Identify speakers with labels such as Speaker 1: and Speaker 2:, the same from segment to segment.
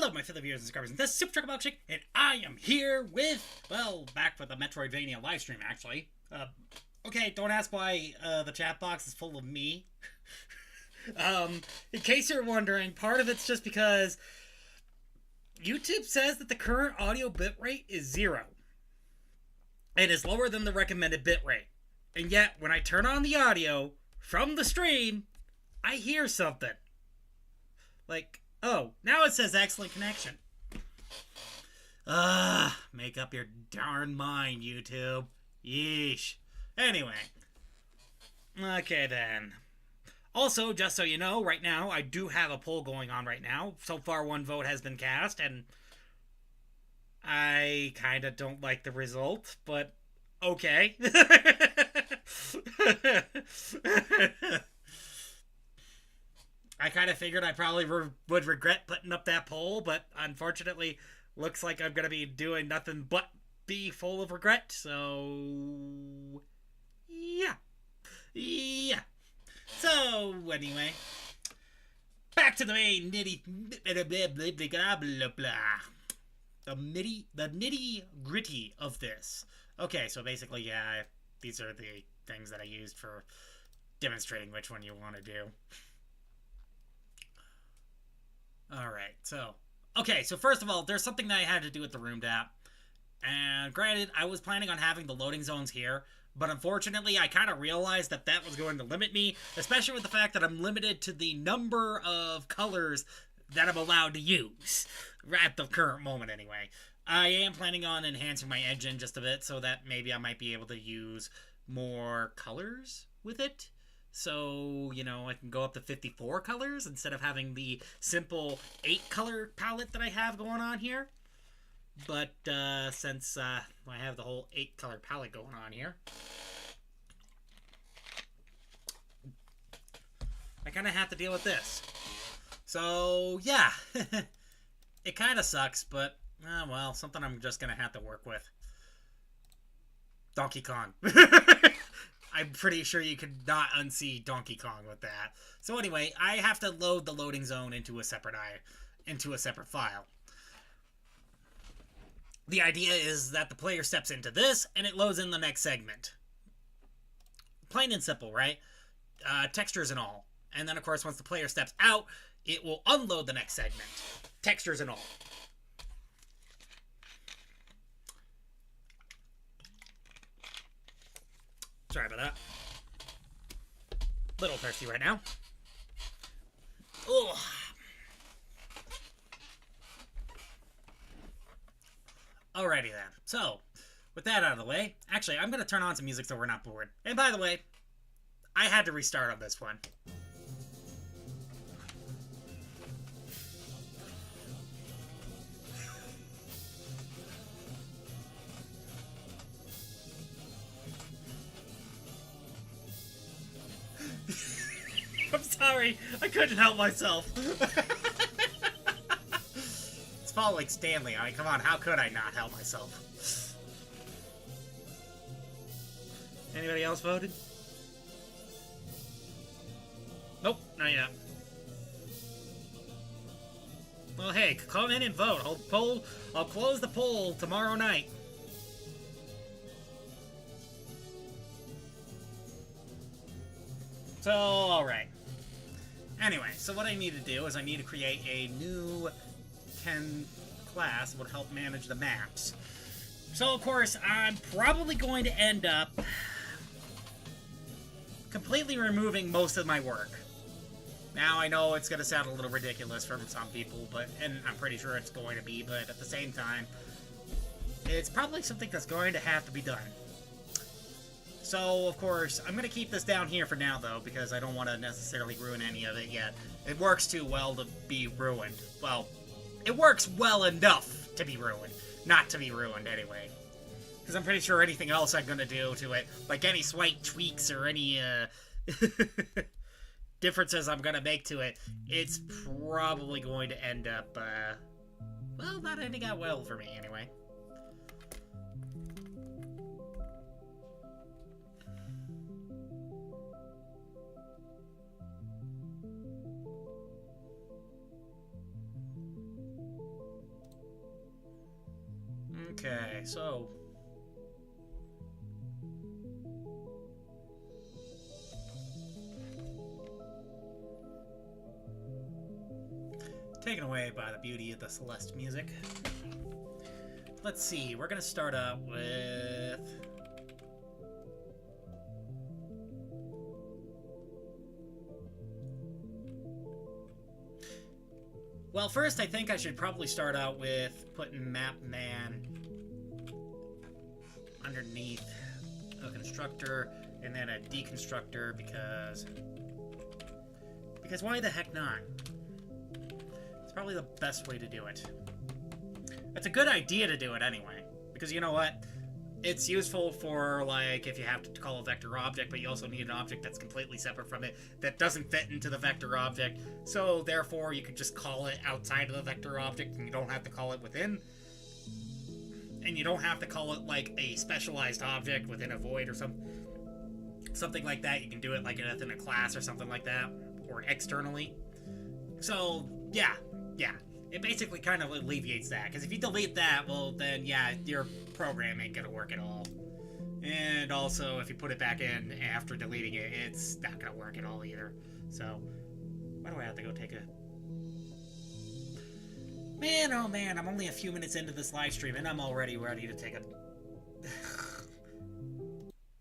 Speaker 1: Hello, my fellow viewers and subscribers. This is Superchocolatemilkshake, and I am here with, well, back with the Medroidvania livestream, actually. Okay, don't ask why the chat box is full of me. In case you're wondering, part of it's just because YouTube says that the current audio bitrate is 0. And is lower than the recommended bitrate. And yet, when I turn on the audio from the stream, I hear something. Like, oh, now it says excellent connection. Make up your darn mind, YouTube. Yeesh. Anyway. Okay, then. Also, just so you know, right now, I do have a poll going on right now. So far, 1 vote has been cast, and I kind of don't like the result, but okay. I kind of figured I probably would regret putting up that poll, but unfortunately, looks like I'm going to be doing nothing but be full of regret, so yeah. Yeah. So, anyway, back to the main the nitty gritty of this. Okay, so basically, yeah, these are the things that I used for demonstrating which one you want to do. Alright, so, okay, so first of all, there's something that I had to do with the room tap. And granted, I was planning on having the loading zones here, but unfortunately, I kind of realized that that was going to limit me, especially with the fact that I'm limited to the number of colors that I'm allowed to use, at the current moment anyway. I am planning on enhancing my engine just a bit, so that maybe I might be able to use more colors with it. So, you know, I can go up to 54 colors instead of having the simple 8-color palette that I have going on here. But since I have the whole 8-color palette going on here, I kind of have to deal with this. So, yeah, it kind of sucks, but, well, something I'm just going to have to work with. Donkey Kong. I'm pretty sure you could not unsee Donkey Kong with that. So anyway, I have to load the loading zone into a separate file. The idea is that the player steps into this, and it loads in the next segment. Plain and simple, right? Textures and all. And then, of course, once the player steps out, it will unload the next segment. Textures and all. Sorry about that. Little thirsty right now. Ugh. Alrighty then. So, with that out of the way, actually, I'm going to turn on some music so we're not bored. And by the way, I had to restart on this one. I'm sorry, I couldn't help myself. It's following Stanley. I mean, come on, how could I not help myself? Anybody else voted? Nope, not yet. Well, hey, come in and vote. I'll close the poll tomorrow night. So, alright. Anyway, so what I need to do is I need to create a new 10 class that would help manage the maps. So, of course, I'm probably going to end up completely removing most of my work. Now, I know it's going to sound a little ridiculous for some people, and I'm pretty sure it's going to be, but at the same time, it's probably something that's going to have to be done. So, of course, I'm going to keep this down here for now, though, because I don't want to necessarily ruin any of it yet. It works too well to be ruined. Well, it works well enough to be ruined. Not to be ruined, anyway. Because I'm pretty sure anything else I'm going to do to it, like any slight tweaks or any, differences I'm going to make to it, it's probably going to end up, well, not ending out well for me, anyway. Okay, so taken away by the beauty of the Celeste music. Let's see, we're gonna start out with... Well, first I think I should probably start out with putting Map Man underneath a constructor and then a deconstructor because why the heck not? It's probably the best way to do it. It's a good idea to do it anyway, because you know what? It's useful for, like, if you have to call a vector object, but you also need an object that's completely separate from it, that doesn't fit into the vector object, so therefore you could just call it outside of the vector object, and you don't have to call it within. And you don't have to call it, like, a specialized object within a void or something like that. You can do it, like, within a class or something like that, or externally. So, yeah. It basically kind of alleviates that, because if you delete that, well, then, yeah, your program ain't gonna work at all. And also, if you put it back in after deleting it, it's not gonna work at all either. So, why do I have to go take a... Man, oh man, I'm only a few minutes into this live stream, and I'm already ready to take a...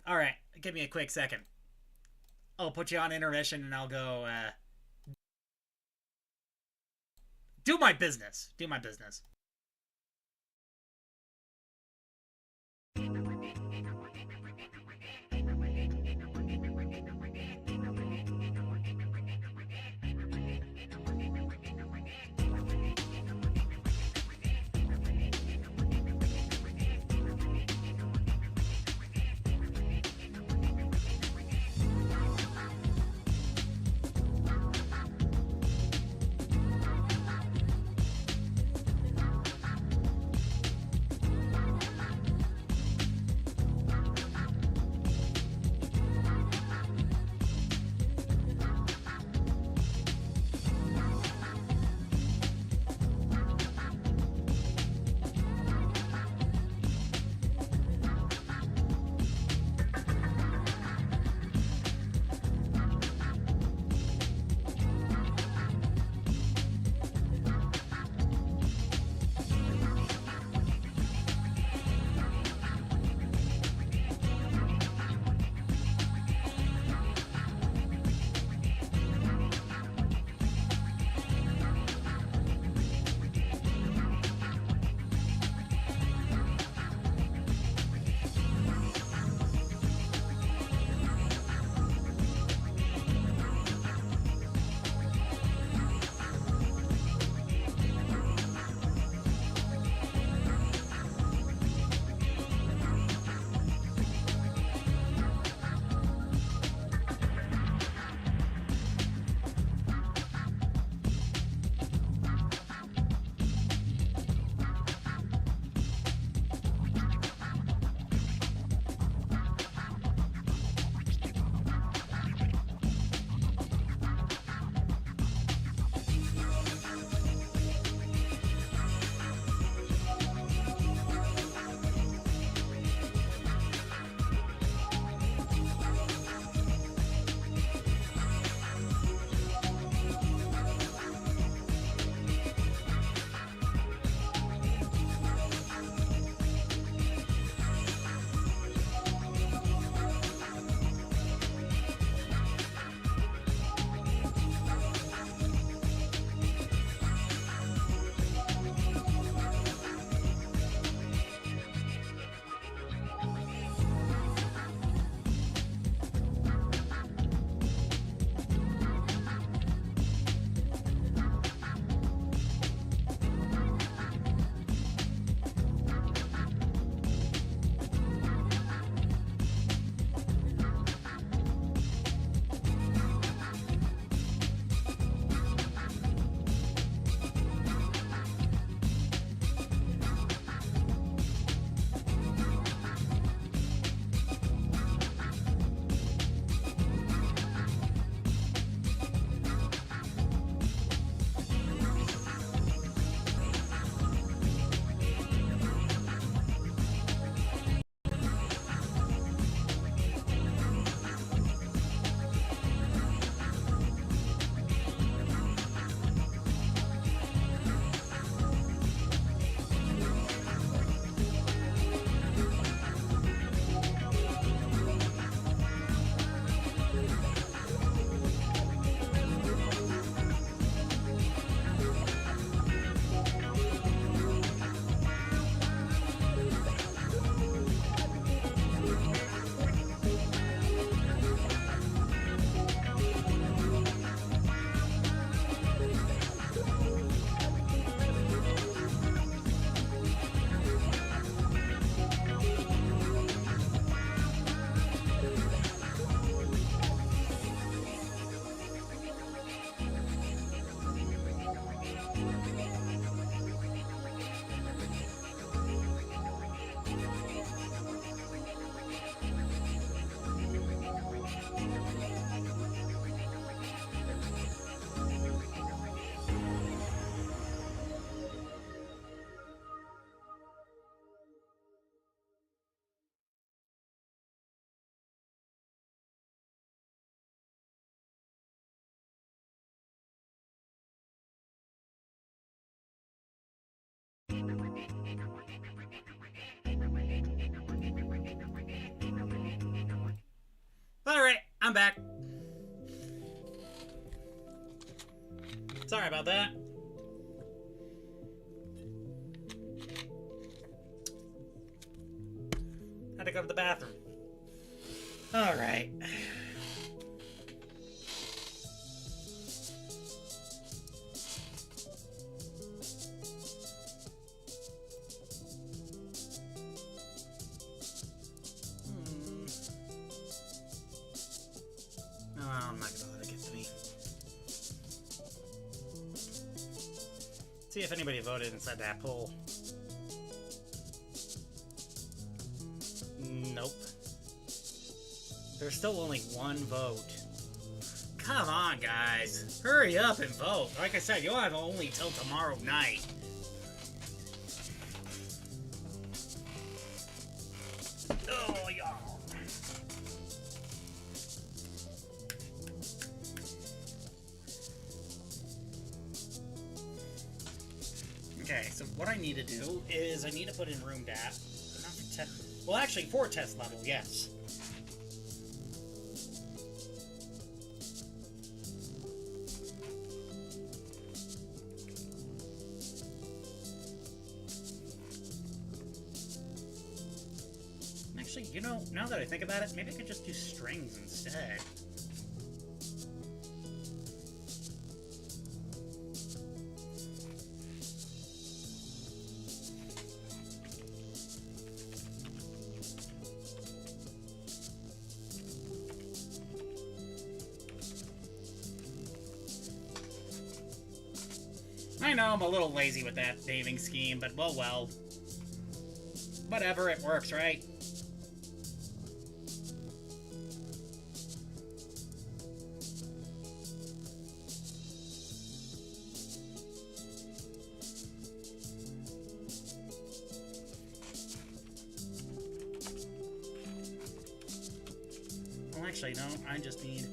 Speaker 1: Alright, give me a quick second. I'll put you on intermission, and I'll go, do my business. Alright, I'm back. Sorry about that. Had to go to the bathroom. Alright. I'm not gonna let it get to me. See if anybody voted inside that poll. Nope. There's still only one vote. Come on, guys. Hurry up and vote. Like I said, you'll have only till tomorrow night. Oh, y'all. Okay, so what I need to do is I need to put in room DAT. Not for test. Well, actually, for test level, yes. Actually, you know, now that I think about it, maybe I could just do strings instead. I know I'm a little lazy with that naming scheme, but well. Whatever, it works, right? Well, actually, no, I just need...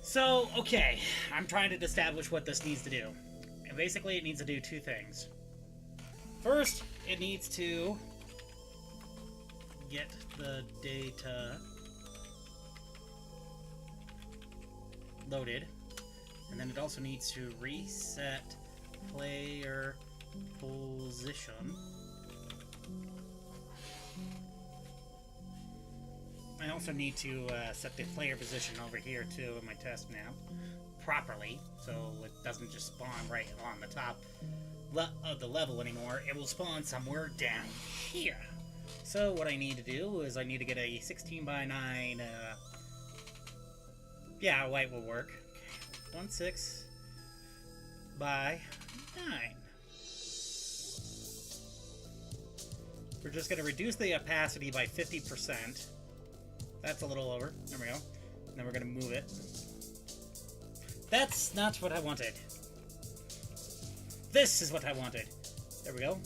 Speaker 1: So, okay, I'm trying to establish what this needs to do. And basically, it needs to do two things. First, it needs to get the data loaded. And then it also needs to reset player position. I also need to set the player position over here too in my test map properly, so it doesn't just spawn right on the top of the level anymore. It will spawn somewhere down here. So what I need to do is I need to get a 16 by 9. Yeah, white will work. 16 by 9. We're just going to reduce the opacity by 50%. That's a little over. There we go. And then we're going to move it. That's not what I wanted. This is what I wanted. There we go.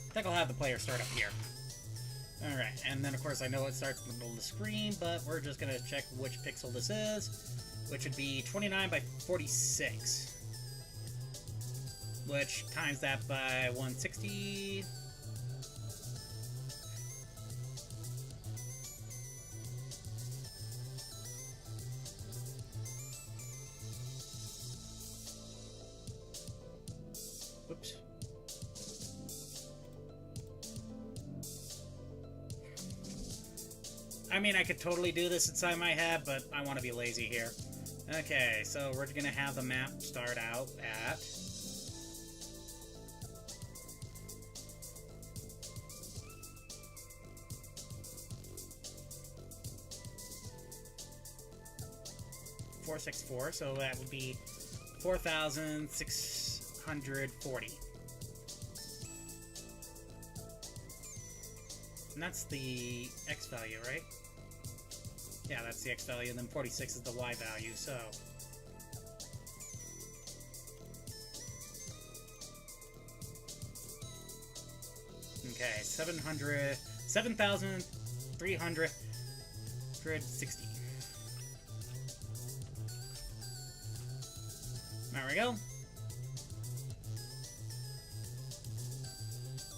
Speaker 1: I think I'll have the player start up here. Alright, and then of course I know it starts in the middle of the screen, but we're just going to check which pixel this is. Which would be 29 by 46. Which times that by 160. Whoops. I mean, I could totally do this inside my head, but I want to be lazy here. Okay, so we're gonna have the map start out at... .464, so that would be 4,640. And that's the X value, right? Yeah, that's the X value, and then 46 is the Y value, so... Okay, 7,360. There we go.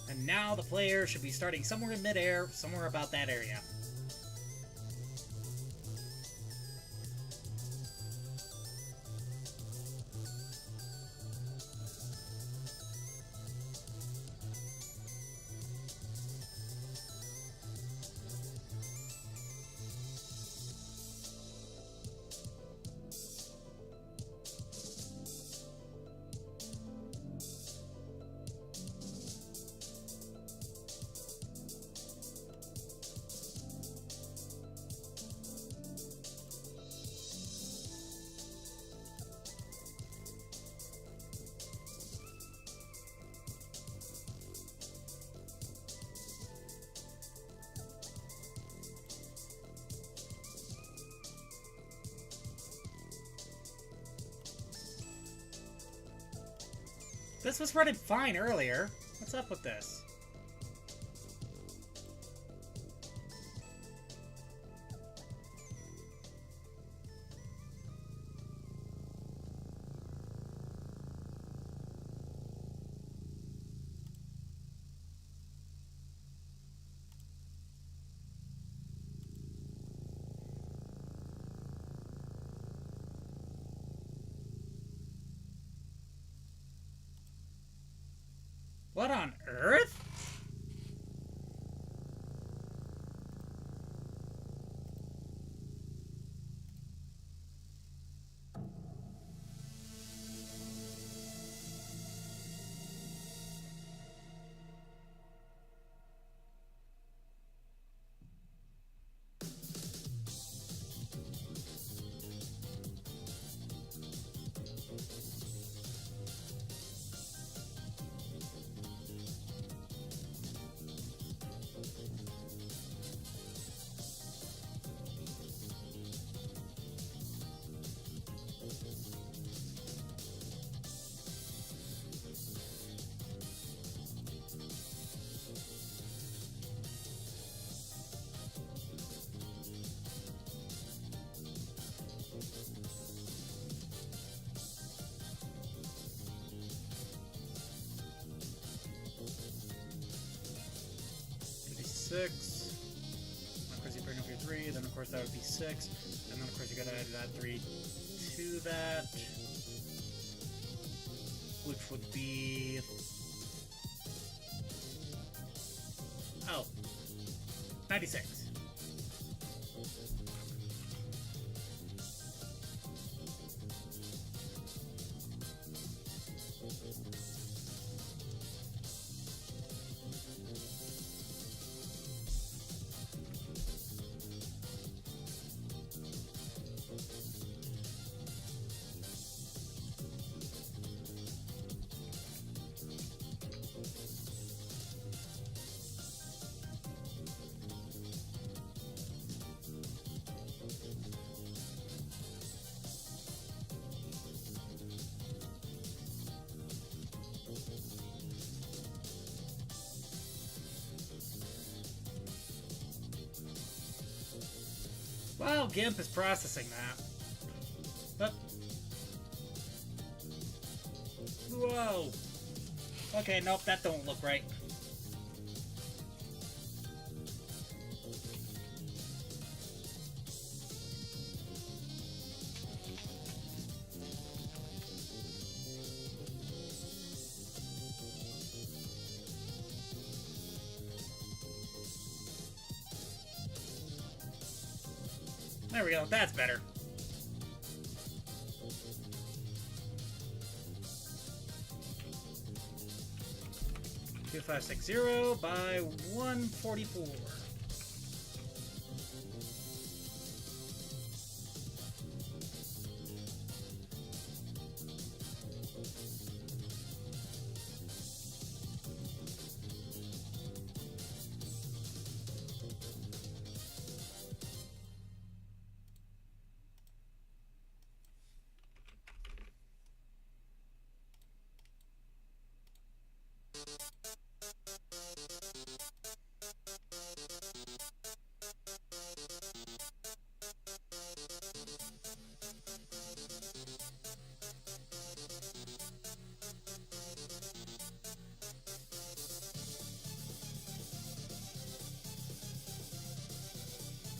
Speaker 1: And now the player should be starting somewhere in midair, somewhere about that area. This was running fine earlier. What's up with this? What on earth? Six. Of course, you bring up your 3, then of course that would be 6, and then of course you gotta add that 3 to that, which would be... oh, 96. Well, GIMP is processing that. But... whoa! Okay, nope, that don't look right. There we go. That's better. $2,560 by $144.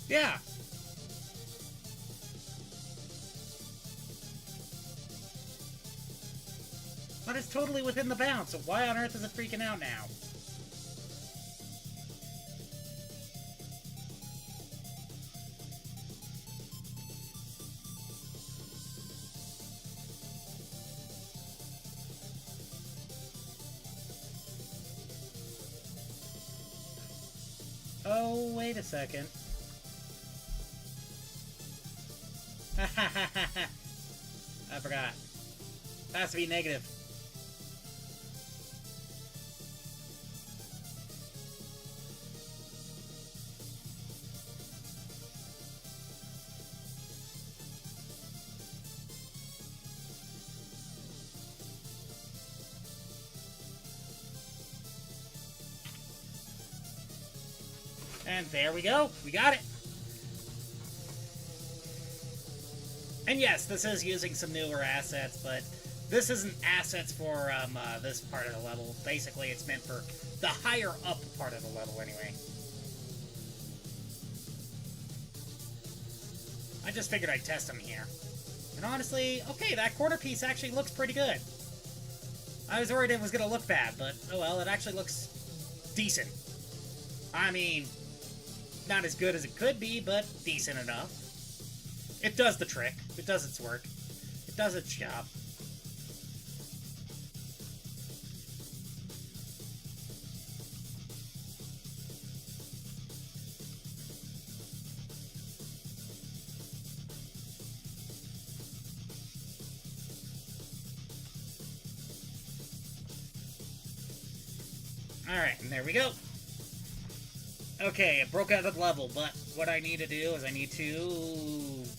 Speaker 1: Yeah. But it's totally within the bounds, so why on earth is it freaking out now? Oh, wait a second. I forgot. It has to be negative. And there we go. We got it. And yes, this is using some newer assets, but this isn't assets for this part of the level. Basically, it's meant for the higher up part of the level anyway. I just figured I'd test them here. And honestly, okay, that quarter piece actually looks pretty good. I was worried it was going to look bad, but oh well, it actually looks decent. I mean, not as good as it could be, but decent enough. It does the trick. It does its work. It does its job. Alright, and there we go. Okay, it broke out of the level, but what I need to do is I need to...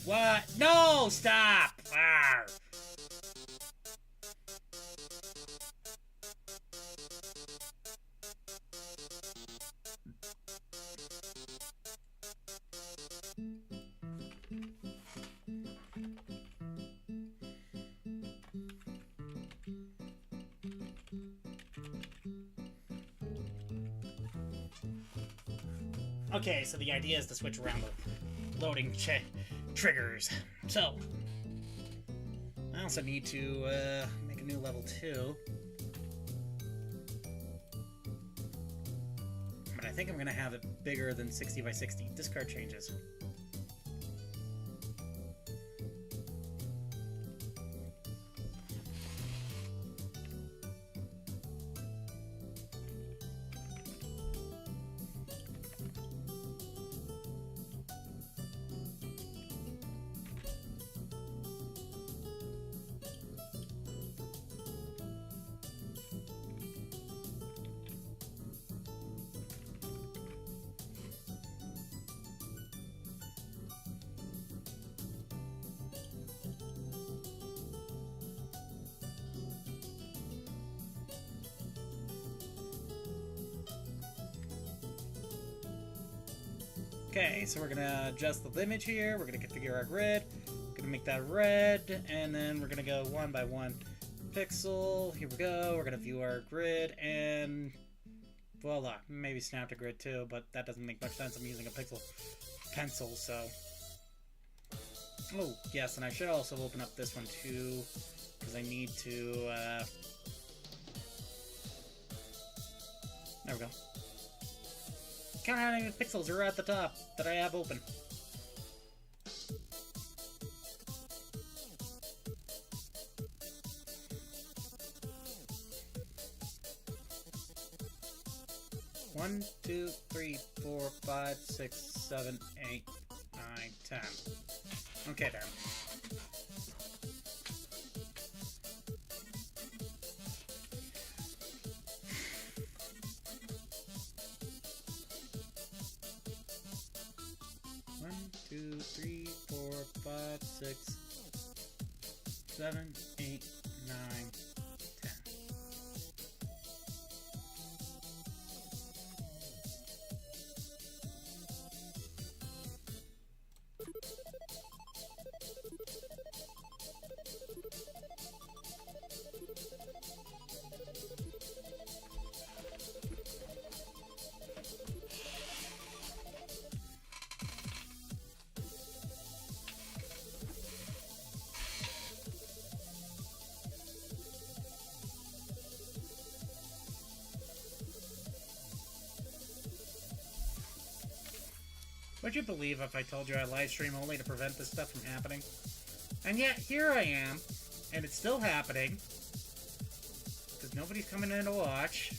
Speaker 1: What? No! Stop! Arr. Okay, so the idea is to switch around the loading triggers. So, I also need to make a new level 2. But I think I'm going to have it bigger than 60 by 60. Discard changes. Okay, so we're gonna adjust the image here. We're gonna configure our grid. We're gonna make that red, and then we're gonna go 1 by 1 pixel. Here we go. We're gonna view our grid, and voila. Maybe snap to grid too, but that doesn't make much sense. I'm using a pixel pencil, so. Oh, yes, and I should also open up this one too, because I need to. There we go. Count how many pixels are at the top that I have open. 1, 2, 3, 4, 5, 6, 7, 8, 9, 10. Okay, then. One, 2, 3, 4, 5, 6, 7, 8, 9, 10. Would you believe if I told you I live stream only to prevent this stuff from happening? And yet, here I am, and it's still happening, because nobody's coming in to watch,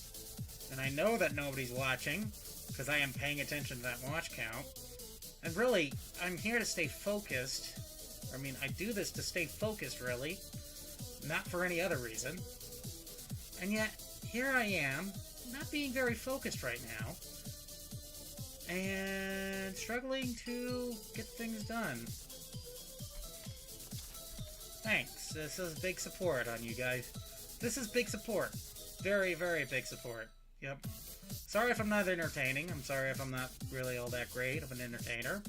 Speaker 1: and I know that nobody's watching, because I am paying attention to that watch count, and really, I'm here to stay focused. I mean, I do this to stay focused, really, not for any other reason. And yet, here I am, not being very focused right now, and struggling to get things done. Thanks. This is big support on you guys. This is big support. Very, very big support. Yep. Sorry if I'm not entertaining. I'm sorry if I'm not really all that great of an entertainer.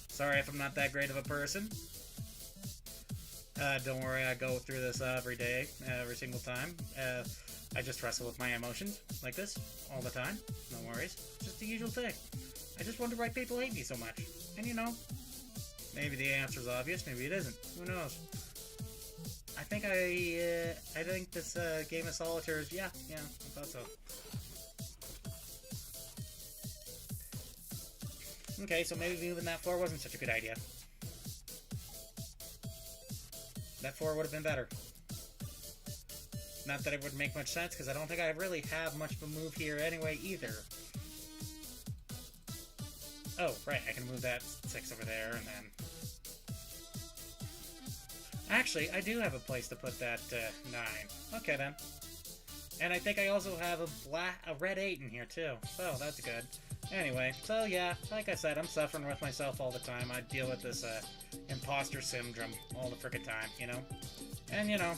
Speaker 1: Sorry if I'm not that great of a person. Don't worry, I go through this every day, every single time. I just wrestle with my emotions like this all the time. No worries. It's just the usual thing. I just wonder why people hate me so much. And you know, maybe the answer's obvious, maybe it isn't. Who knows? I think I think this game of solitaire is, yeah, I thought so. Okay, so maybe moving that floor wasn't such a good idea. That floor would have been better. Not that it would make much sense, because I don't think I really have much of a move here anyway, either. Oh, right, I can move that 6 over there, and then... Actually, I do have a place to put that 9. Okay, then. And I think I also have a red 8 in here, too. So, that's good. Anyway, so yeah, like I said, I'm suffering with myself all the time. I deal with this imposter syndrome all the frickin' time, you know? And, you know,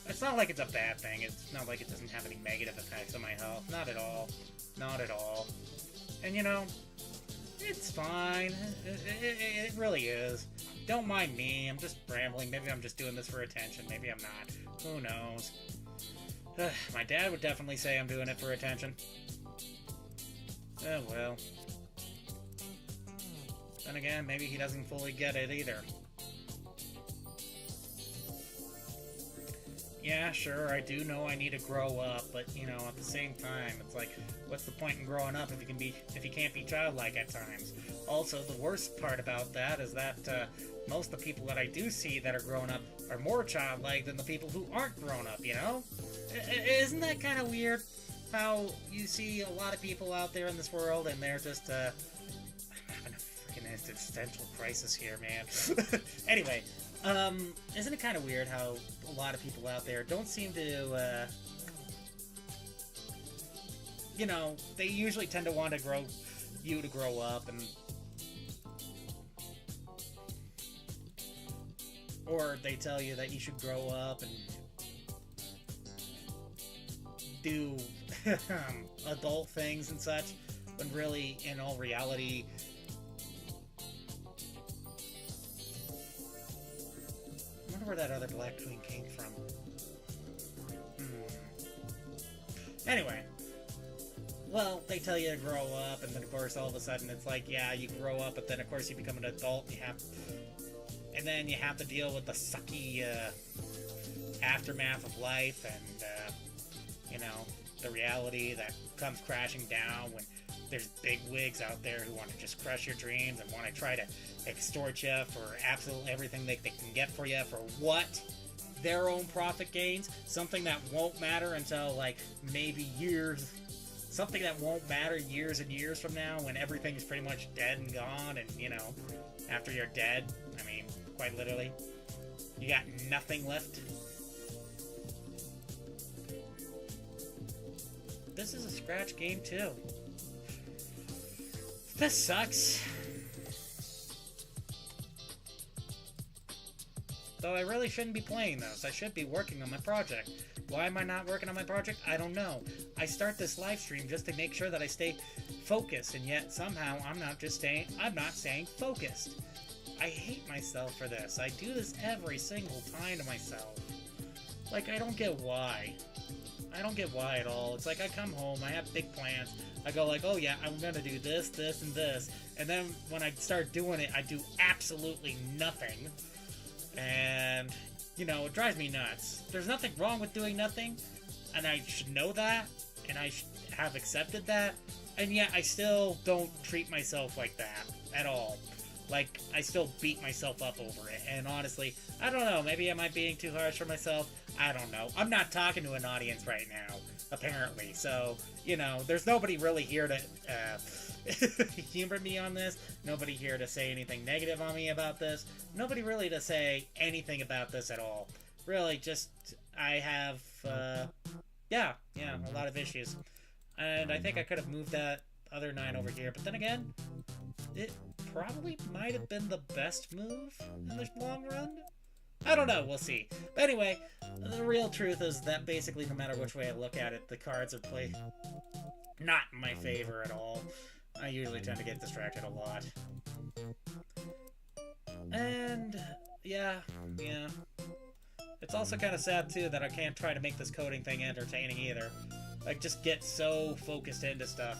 Speaker 1: it's not like it's a bad thing. It's not like it doesn't have any negative effects on my health. Not at all. Not at all. And, you know... It's fine. It really is. Don't mind me. I'm just rambling. Maybe I'm just doing this for attention. Maybe I'm not. Who knows? My dad would definitely say I'm doing it for attention. Oh, well. Then again, maybe he doesn't fully get it either. Yeah, sure, I do know I need to grow up, but, you know, at the same time, it's like, what's the point in growing up if you can't be childlike at times? Also, the worst part about that is that most of the people that I do see that are grown up are more childlike than the people who aren't grown up, you know? Isn't that kind of weird? How you see a lot of people out there in this world and they're just, I'm having a freaking existential crisis here, man. Anyway, isn't it kind of weird how a lot of people out there don't seem to, you know, they usually tend to want to grow up and, or they tell you that you should grow up and do adult things and such, when really, in all reality, I wonder where that other black queen came from. Anyway, well, they tell you to grow up, and then of course all of a sudden it's like, yeah, you grow up, but then of course you become an adult, and then you have to deal with the sucky aftermath of life, and you know, the reality that comes crashing down when there's big wigs out there who want to just crush your dreams and want to try to extort you for absolutely everything they can get for you for what? Their own profit gains? Something that won't matter until, like, maybe years something that won't matter years and years from now when everything's pretty much dead and gone, and, you know, after you're dead, I mean, quite literally, you got nothing left. This is a scratch game, too. This sucks. Though I really shouldn't be playing this. I should be working on my project. Why am I not working on my project? I don't know. I start this live stream just to make sure that I stay focused, and yet somehow I'm not staying focused. I hate myself for this. I do this every single time to myself. Like, I don't get why. I don't get why at all. It's like I come home, I have big plans. I go like, oh yeah, I'm gonna do this, this, and this. And then when I start doing it, I do absolutely nothing. And, you know, it drives me nuts. There's nothing wrong with doing nothing, and I should know that, and I have accepted that, and yet I still don't treat myself like that at all. Like, I still beat myself up over it, and honestly, I don't know, maybe am I being too harsh for myself? I don't know. I'm not talking to an audience right now, apparently, so, you know, there's nobody really here to humor me on this, nobody here to say anything negative on me about this, nobody really to say anything about this at all. Really, just, I have, yeah, a lot of issues. And I think I could have moved that other 9 over here, but then again, it probably might have been the best move in the long run? I don't know, we'll see. But anyway, the real truth is that basically no matter which way I look at it, the cards are played not in my favor at all. I usually tend to get distracted a lot. And, yeah. It's also kind of sad, too, that I can't try to make this coding thing entertaining either. I just get so focused into stuff.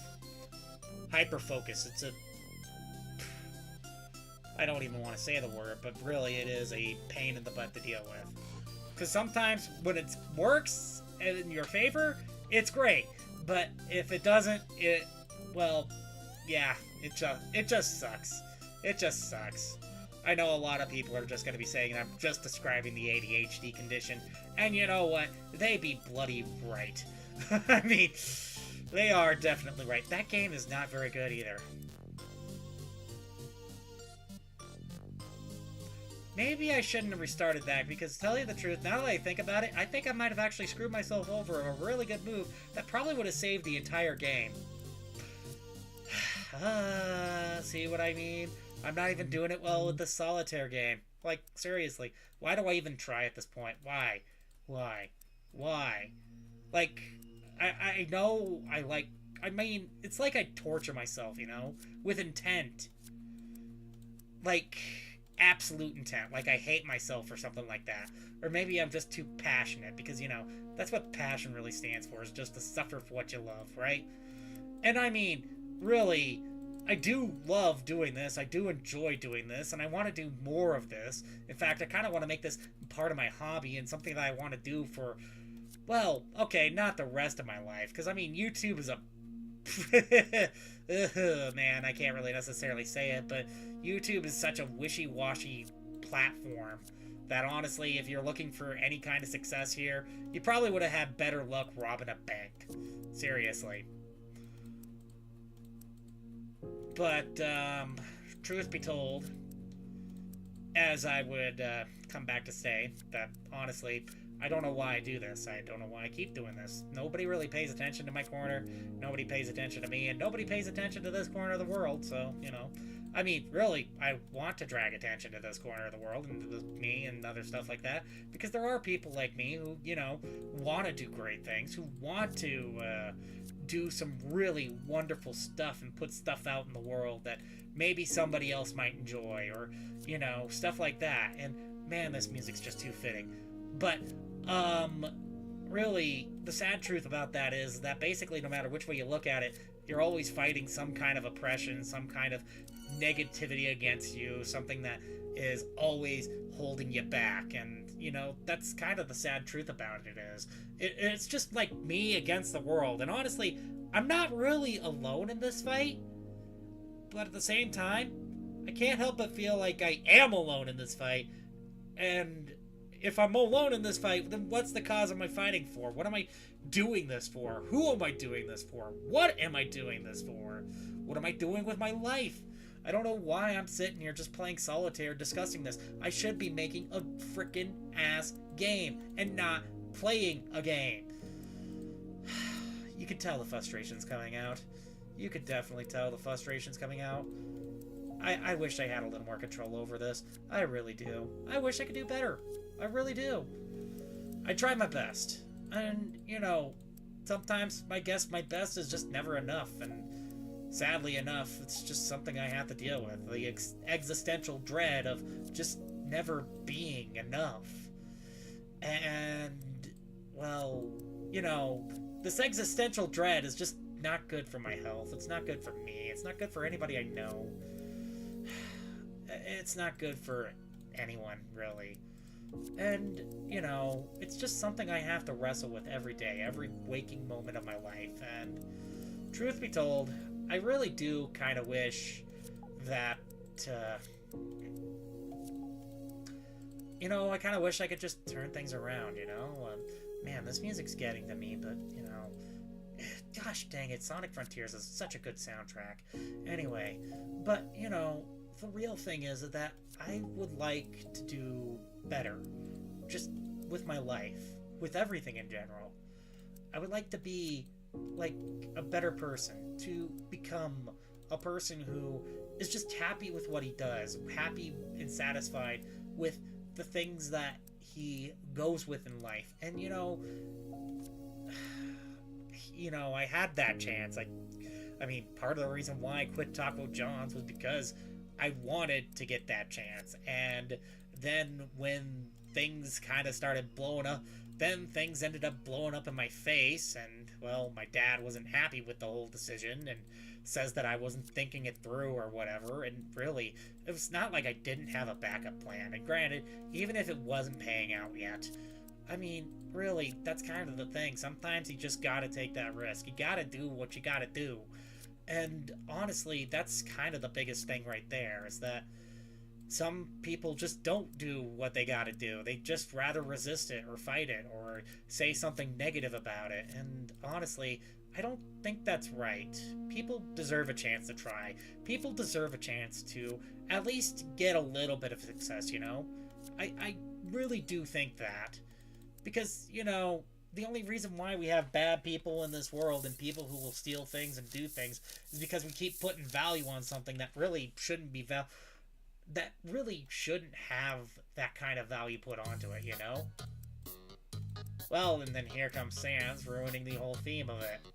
Speaker 1: Hyper-focus. It's a... I don't even want to say the word, but really it is a pain in the butt to deal with. Because sometimes when it works in your favor, it's great. But if it doesn't, well, yeah, it just sucks. It just sucks. I know a lot of people are just going to be saying I'm just describing the ADHD condition. And you know what? They be bloody right. I mean, they are definitely right. That game is not very good either. Maybe I shouldn't have restarted that, because to tell you the truth, now that I think about it, I think I might have actually screwed myself over of a really good move that probably would have saved the entire game. See what I mean? I'm not even doing it well with the solitaire game. Like, seriously, why do I even try at this point? Why? Like, I know I mean, it's like I torture myself, you know? With intent. Like... absolute intent, like I hate myself or something like that. Or maybe I'm just too passionate, because, you know, that's what passion really stands for, is just to suffer for what you love, right? And I mean, really, I do love doing this, I do enjoy doing this, and I want to do more of this. In fact, I kind of want to make this part of my hobby and something that I want to do for, well, okay, not the rest of my life, because I mean, YouTube is a man, I can't really necessarily say it, but YouTube is such a wishy-washy platform that honestly, if you're looking for any kind of success here, you probably would have had better luck robbing a bank. Seriously. But, truth be told, as I would come back to say, that honestly, I don't know why I do this. I don't know why I keep doing this. Nobody really pays attention to my corner. Nobody pays attention to me. And nobody pays attention to this corner of the world. So, you know. I mean, really, I want to drag attention to this corner of the world and to me and other stuff like that. Because there are people like me who, you know, want to do great things. Who want to do some really wonderful stuff and put stuff out in the world that maybe somebody else might enjoy. Or, you know, stuff like that. And, man, this music's just too fitting. But, really, the sad truth about that is that basically no matter which way you look at it, you're always fighting some kind of oppression, some kind of negativity against you, something that is always holding you back. And, you know, that's kind of the sad truth about it is. It's just like me against the world. And honestly, I'm not really alone in this fight. But at the same time, I can't help but feel like I am alone in this fight. And if I'm alone in this fight, then what's the cause of my fighting for? What am I doing this for? Who am I doing this for? What am I doing this for? What am I doing with my life? I don't know why I'm sitting here just playing solitaire discussing this. I should be making a frickin' ass game and not playing a game. You can tell the frustration's coming out. You could definitely tell the frustration's coming out. I wish I had a little more control over this. I really do. I wish I could do better. I really do. I try my best. And, you know, sometimes my best is just never enough. And sadly enough, it's just something I have to deal with. The existential dread of just never being enough. And, well, you know, this existential dread is just not good for my health. It's not good for me. It's not good for anybody I know. It's not good for anyone, really. And, you know, it's just something I have to wrestle with every day, every waking moment of my life. And truth be told, I really do kind of wish that, you know, I kind of wish I could just turn things around, you know? Man, this music's getting to me, but, you know, gosh dang it, Sonic Frontiers is such a good soundtrack. Anyway, but, you know, the real thing is that I would like to do better, just with my life, with everything in general. I would like to be, like, a better person, to become a person who is just happy with what he does, happy and satisfied with the things that he goes with in life. And, you know, I had that chance. I mean, part of the reason why I quit Taco John's was because I wanted to get that chance. And then when things kind of started blowing up, then things ended up blowing up in my face. And, well, my dad wasn't happy with the whole decision and says that I wasn't thinking it through or whatever. And really, it was not like I didn't have a backup plan. And granted, even if it wasn't paying out yet, I mean, really, that's kind of the thing. Sometimes you just gotta take that risk. You gotta do what you gotta do. And honestly, that's kind of the biggest thing right there, is that some people just don't do what they gotta do. They just rather resist it or fight it or say something negative about it. And honestly, I don't think that's right. People deserve a chance to try. People deserve a chance to at least get a little bit of success, you know? I really do think that. Because, you know, the only reason why we have bad people in this world and people who will steal things and do things is because we keep putting value on something that really shouldn't be that really shouldn't have that kind of value put onto it, you know? Well, and then here comes Sans ruining the whole theme of it.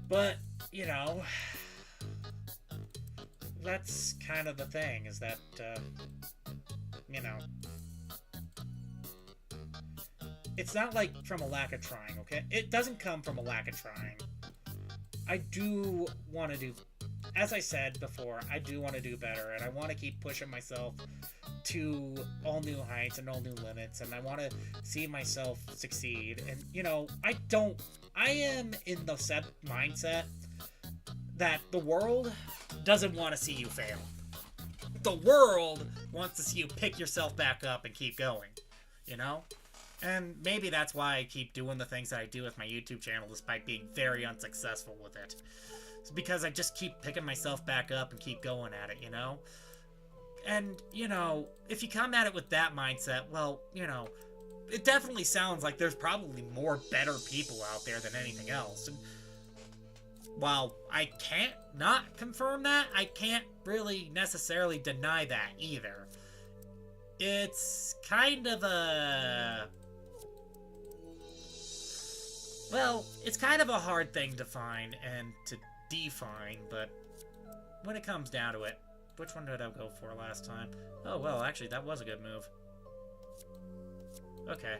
Speaker 1: But, you know, that's kind of the thing, is that, you know, it's not like from a lack of trying, okay? It doesn't come from a lack of trying. I do want to do, as I said before, I do want to do better, and I want to keep pushing myself to all new heights and all new limits, and I want to see myself succeed. And, you know, I am in the set mindset that the world doesn't want to see you fail. The world wants to see you pick yourself back up and keep going, you know? And maybe that's why I keep doing the things that I do with my YouTube channel despite being very unsuccessful with it. It's because I just keep picking myself back up and keep going at it, you know? And, you know, if you come at it with that mindset, well, you know, it definitely sounds like there's probably more better people out there than anything else. And while I can't not confirm that, I can't really necessarily deny that either. It's kind of a... well, it's kind of a hard thing to find and to define, but when it comes down to it, which one did I go for last time? Oh, well, actually, that was a good move. Okay.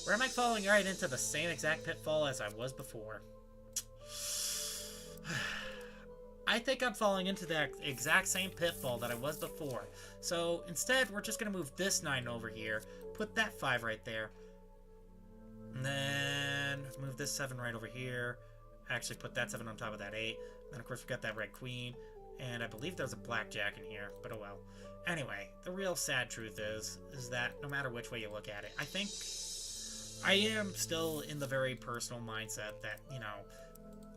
Speaker 1: Where am I falling right into the same exact pitfall as I was before? I think I'm falling into that exact same pitfall that I was before. So instead, we're just going to move this 9 over here, put that 5 right there, and then move this 7 right over here. Actually, put that 7 on top of that 8. Then, of course, we got that red queen. And I believe there's a blackjack in here, but oh well. Anyway, the real sad truth is that no matter which way you look at it, I think I am still in the very personal mindset that, you know,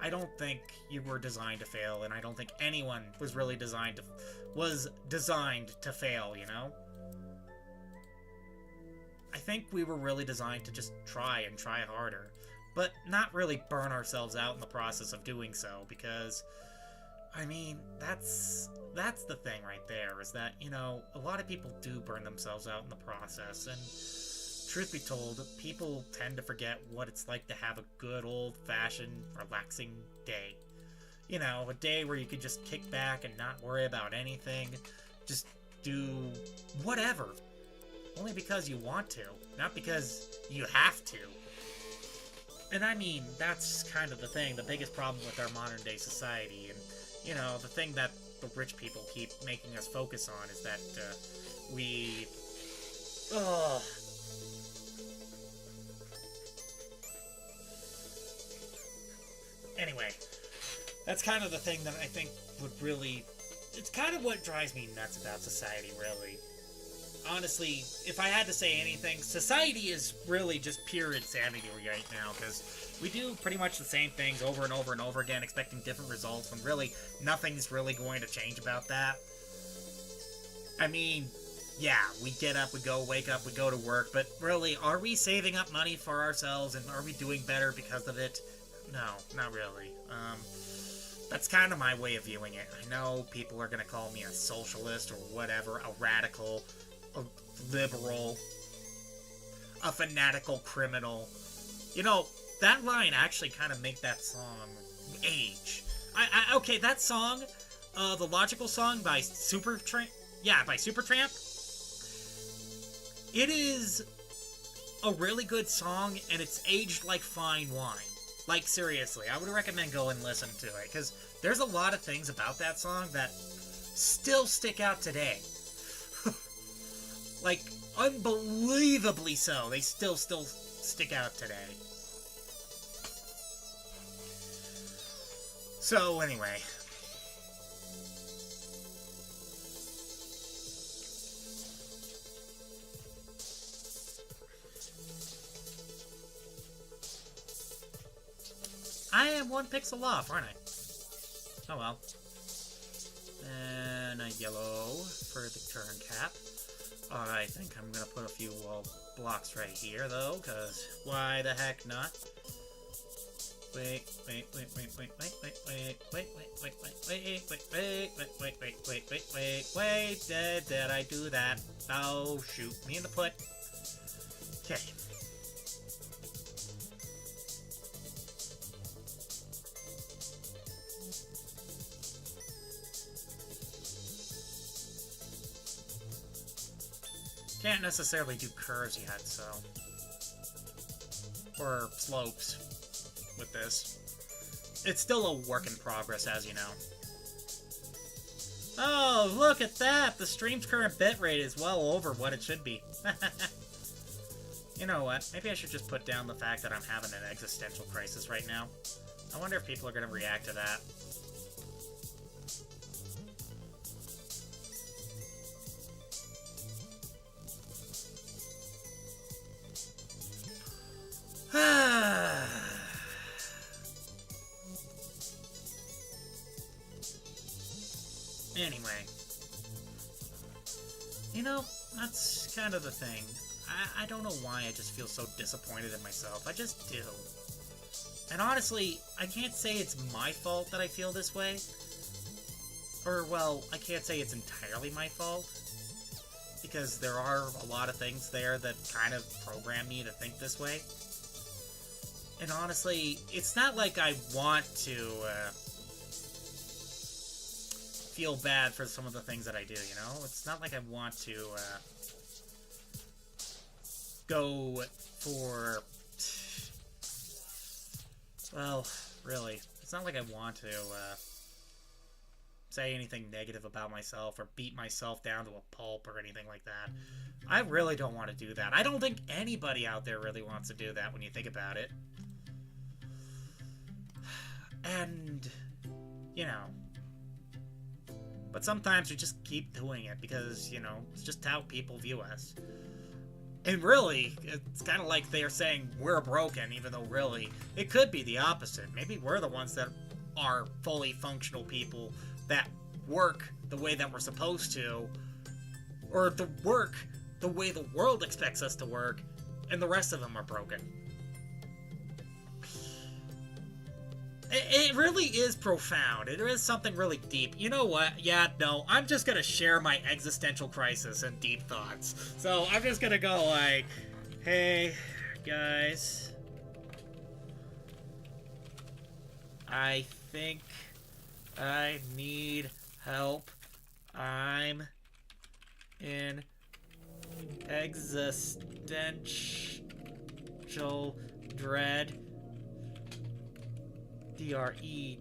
Speaker 1: I don't think you were designed to fail, and I don't think anyone was really designed to fail, you know? I think we were really designed to just try and try harder, but not really burn ourselves out in the process of doing so, because, I mean, that's the thing right there, is that, you know, a lot of people do burn themselves out in the process, and truth be told, people tend to forget what it's like to have a good old-fashioned, relaxing day. You know, a day where you could just kick back and not worry about anything, just do whatever. Only because you want to, not because you have to. And I mean, that's kind of the thing, the biggest problem with our modern-day society, and, you know, the thing that the rich people keep making us focus on is that, we... Anyway, that's kind of the thing that I think would really... It's kind of what drives me nuts about society, really. Honestly, if I had to say anything, society is really just pure insanity right now, because we do pretty much the same things over and over and over again, expecting different results, when really nothing's really going to change about that. I mean, yeah, we get up, we go, wake up, we go to work, but really, are we saving up money for ourselves, and are we doing better because of it? No, not really. That's kind of my way of viewing it. I know people are going to call me a socialist or whatever, a radical, a liberal, a fanatical criminal. You know, that line actually kind of make that song age. Okay, that song, the Logical song by Supertramp, it is a really good song, and it's aged like fine wine. Like, seriously, I would recommend go and listen to it, because there's a lot of things about that song that still stick out today. Like, unbelievably so. They still stick out today. So, anyway. I am 1 pixel off, aren't I? Oh well. And a yellow for the turn cap. I think I'm gonna put a few blocks right here, though, because why the heck not? Wait, did I do that? Oh, shoot me in the foot. Okay. Can't necessarily do curves yet, so... Or slopes with this. It's still a work in progress, as you know. Oh, look at that! The stream's current bitrate is well over what it should be. You know what? Maybe I should just put down the fact that I'm having an existential crisis right now. I wonder if people are going to react to that. Anyway. You know, that's kind of the thing. I don't know why I just feel so disappointed in myself. I just do. And honestly, I can't say it's my fault that I feel this way. Or, well, I can't say it's entirely my fault. Because there are a lot of things there that kind of program me to think this way. And honestly, it's not like I want to feel bad for some of the things that I do, you know? It's not like I want to go for... Well, really, it's not like I want to say anything negative about myself or beat myself down to a pulp or anything like that. I really don't want to do that. I don't think anybody out there really wants to do that when you think about it. And, you know, But sometimes we just keep doing it because, you know, it's just how people view us. And really, it's kind of like they're saying we're broken, even though really, it could be the opposite. Maybe we're the ones that are fully functional people that work the way that we're supposed to, or the work the way the world expects us to work, and the rest of them are broken. It really is profound. It is something really deep. You know what? Yeah, no, I'm just gonna share my existential crisis and deep thoughts. So I'm just gonna go like, hey, guys, I think I need help. I'm in existential dread. DRE.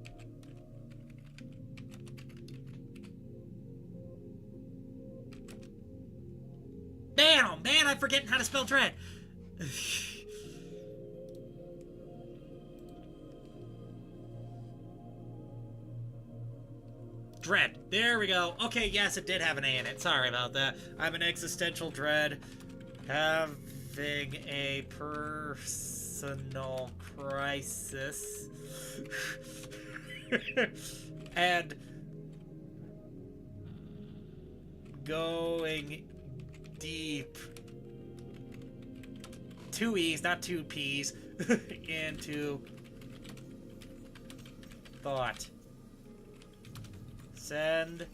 Speaker 1: Man, oh man, I'm forgetting how to spell dread. Dread. There we go. Okay, yes, it did have an A in it. Sorry about that. I'm an existential dread. Having a personal crisis. And going deep. 2 E's, not 2 P's, into thought. Send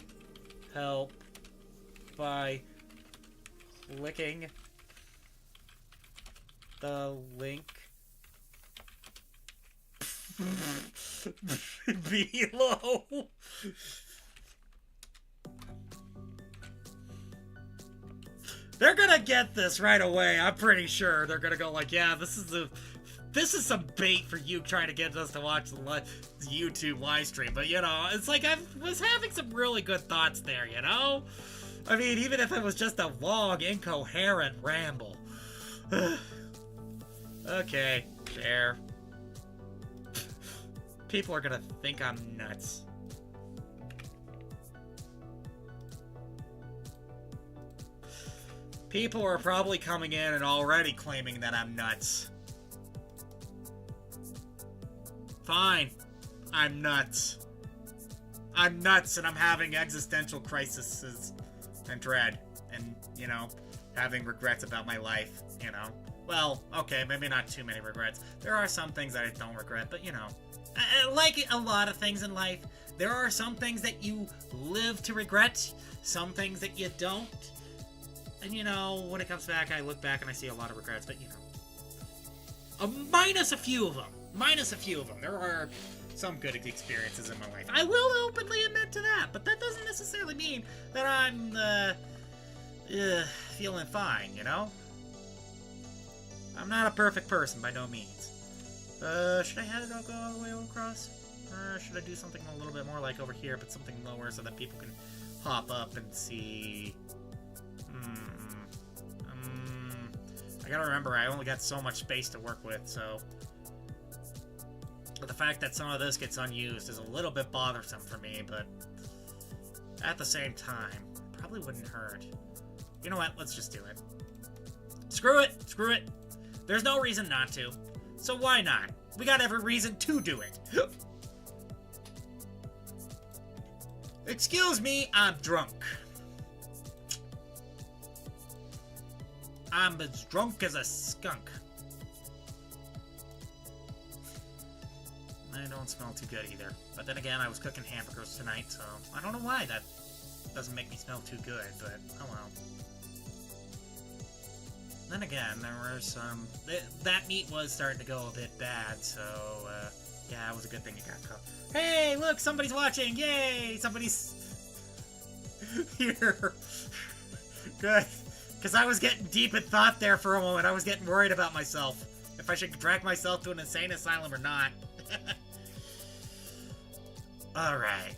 Speaker 1: help by clicking the link below. They're gonna get this right away. I'm pretty sure they're gonna go like, yeah, this is some bait for you trying to get us to watch the YouTube live stream. But, you know, it's like I was having some really good thoughts there, you know? I mean, even if it was just a long, incoherent ramble. Okay, share. People are gonna think I'm nuts. People are probably coming in and already claiming that I'm nuts. Fine. I'm nuts. I'm nuts and I'm having existential crises and dread. And, you know, having regrets about my life, you know. Well, okay, maybe not too many regrets. There are some things that I don't regret, but, you know. Like a lot of things in life, there are some things that you live to regret, some things that you don't. And, you know, when it comes back, I look back and I see a lot of regrets, but, you know. Minus a few of them. There are some good experiences in my life. I will openly admit to that, but that doesn't necessarily mean that I'm, feeling fine, you know? I'm not a perfect person, by no means. Should I have it go all the way across? Or should I do something a little bit more like over here, but something lower so that people can hop up and see... I gotta remember, I only got so much space to work with, so... But the fact that some of this gets unused is a little bit bothersome for me, but... At the same time, probably wouldn't hurt. You know what? Let's just do it. Screw it! There's no reason not to. So why not? We got every reason to do it. Excuse me, I'm drunk. I'm as drunk as a skunk. I don't smell too good either. But then again, I was cooking hamburgers tonight, so I don't know why that doesn't make me smell too good, but oh well. Then again, there were some... That meat was starting to go a bit bad, so, yeah, it was a good thing it got cooked. Hey, look, somebody's watching! Yay! Somebody's... here. Good. Because I was getting deep in thought there for a moment. I was getting worried about myself. If I should drag myself to an insane asylum or not. Alright.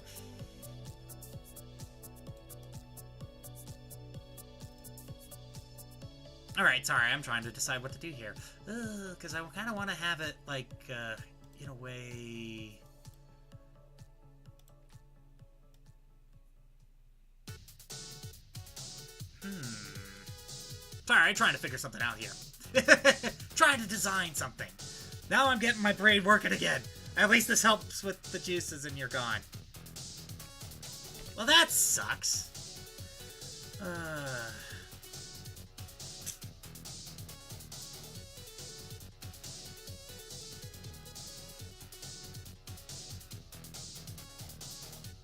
Speaker 1: Alright, sorry, I'm trying to decide what to do here. Because I kind of want to have it, like, in a way... Sorry, I'm trying to figure something out here. Trying to design something. Now I'm getting my brain working again. At least this helps with the juices and you're gone. Well, that sucks.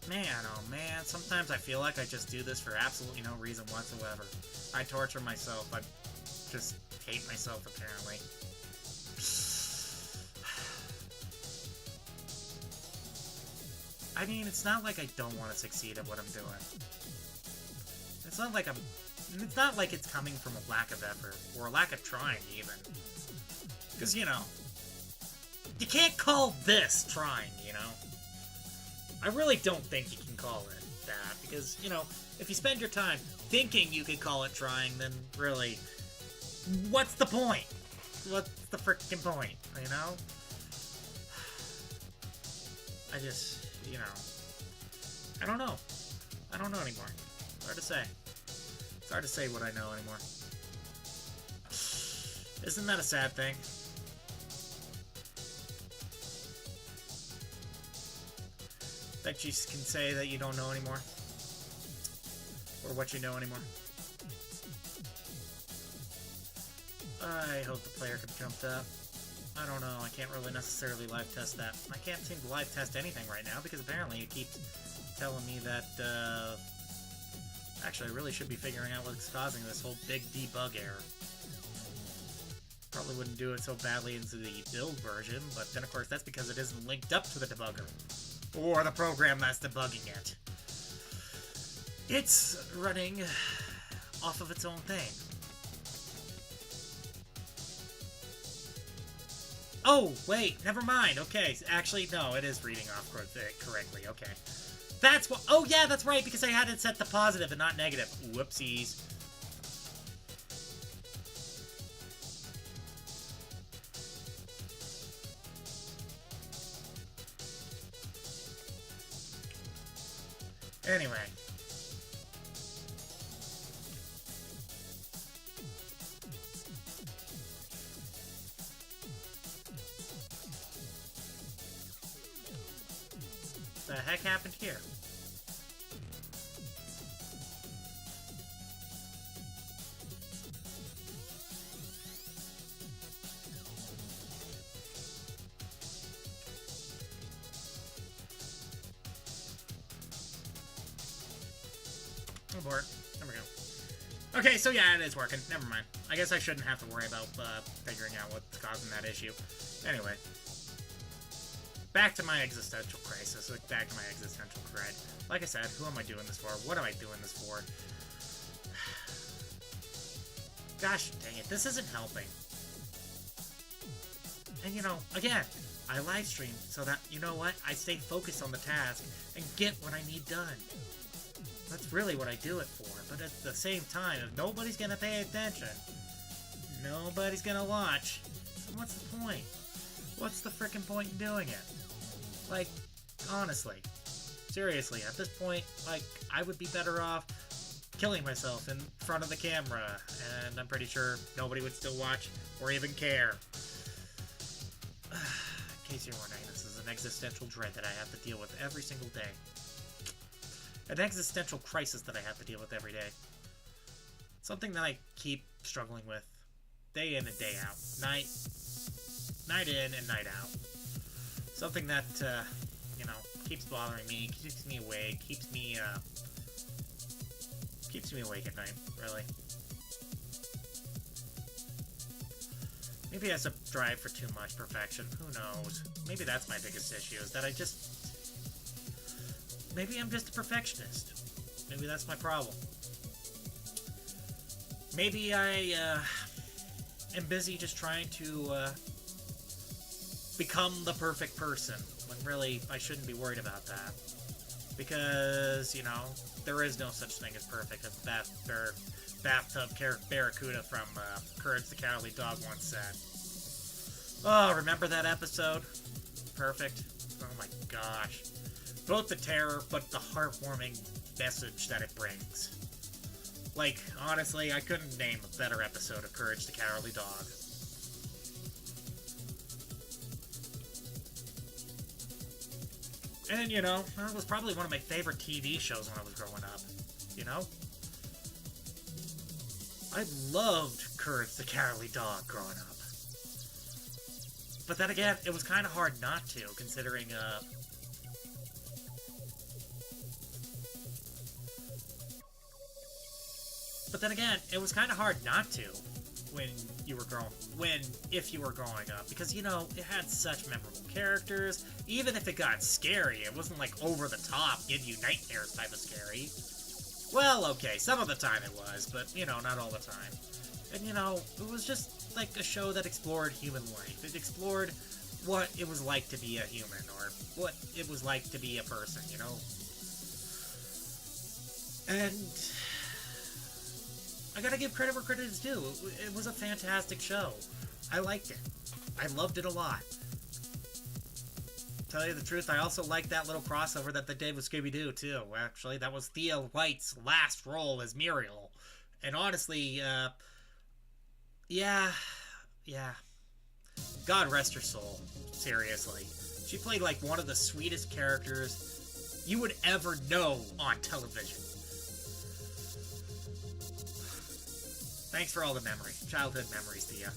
Speaker 1: Man, oh man, sometimes I feel like I just do this for absolutely no reason whatsoever. I torture myself. I just hate myself, apparently. I mean, it's not like I don't want to succeed at what I'm doing. It's not like it's coming from a lack of effort, or a lack of trying, even. Because, you know, you can't call this trying, you know? I really don't think you can call it that, because, you know, if you spend your time thinking you could call it trying, then really, what's the point? What's the frickin' point, you know? I just, you know, I don't know. I don't know anymore. It's hard to say. It's hard to say what I know anymore. Isn't that a sad thing? That you can say that you don't know anymore? Or what you know anymore? I hope the player can jump up. I don't know, I can't really necessarily live test that. I can't seem to live test anything right now because apparently it keeps telling me that, actually I really should be figuring out what's causing this whole big debug error. Probably wouldn't do it so badly into the build version, but then of course that's because it isn't linked up to the debugger. Or the program that's debugging it. It's running off of its own thing. Oh, wait, never mind. Okay, actually, no, it is reading off correctly. Okay. That's what... Oh, yeah, that's right, because I had it set to positive and not negative. Whoopsies. Anyway. The heck happened here? Abort. There we go. Okay, so yeah, it is working. Never mind. I guess I shouldn't have to worry about figuring out what's causing that issue. Anyway. Back to my existential crisis. Back to my existential cred. Like I said, who am I doing this for? What am I doing this for? Gosh dang it, this isn't helping. And you know, again, I live stream so that, you know what, I stay focused on the task and get what I need done. That's really what I do it for, but at the same time, if nobody's gonna pay attention, nobody's gonna watch, then what's the point? What's the frickin' point in doing it? Like, honestly, seriously, at this point, like, I would be better off killing myself in front of the camera, and I'm pretty sure nobody would still watch or even care. In case you're wondering, this is an existential dread that I have to deal with every single day. An existential crisis that I have to deal with every day. Something that I keep struggling with day in and day out. Night in and night out. Something that, you know, keeps bothering me, keeps me awake, keeps me awake at night, really. Maybe I strive for too much perfection, who knows. Maybe that's my biggest issue, is that maybe I'm just a perfectionist. Maybe that's my problem. Maybe I, am busy just trying to, become the perfect person, when really I shouldn't be worried about that. Because, you know, there is no such thing as perfect, as the bathtub barracuda from Courage the Cowardly Dog once said. Oh, remember that episode? Perfect. Oh my gosh. Both the terror, but the heartwarming message that it brings. Like, honestly, I couldn't name a better episode of Courage the Cowardly Dog. And, you know, that was probably one of my favorite TV shows when I was growing up. You know? I loved Courage the Cowardly Dog growing up. But then again, it was kind of hard not to, considering, But then again, it was kind of hard not to if you were growing up, because, you know, it had such memorable characters. Even if it got scary, it wasn't like over the top, give you nightmares type of scary. Well, okay, some of the time it was, but, you know, not all the time. And, you know, it was just like a show that explored human life. It explored what it was like to be a human, or what it was like to be a person, you know? And I gotta give credit where credit is due. It was a fantastic show. I liked it. I loved it a lot. Tell you the truth, I also liked that little crossover that they did with Scooby-Doo, too. Actually, that was Thea White's last role as Muriel. And honestly, yeah. God rest her soul. Seriously. She played like one of the sweetest characters you would ever know on television. Thanks for all the childhood memories, Thea.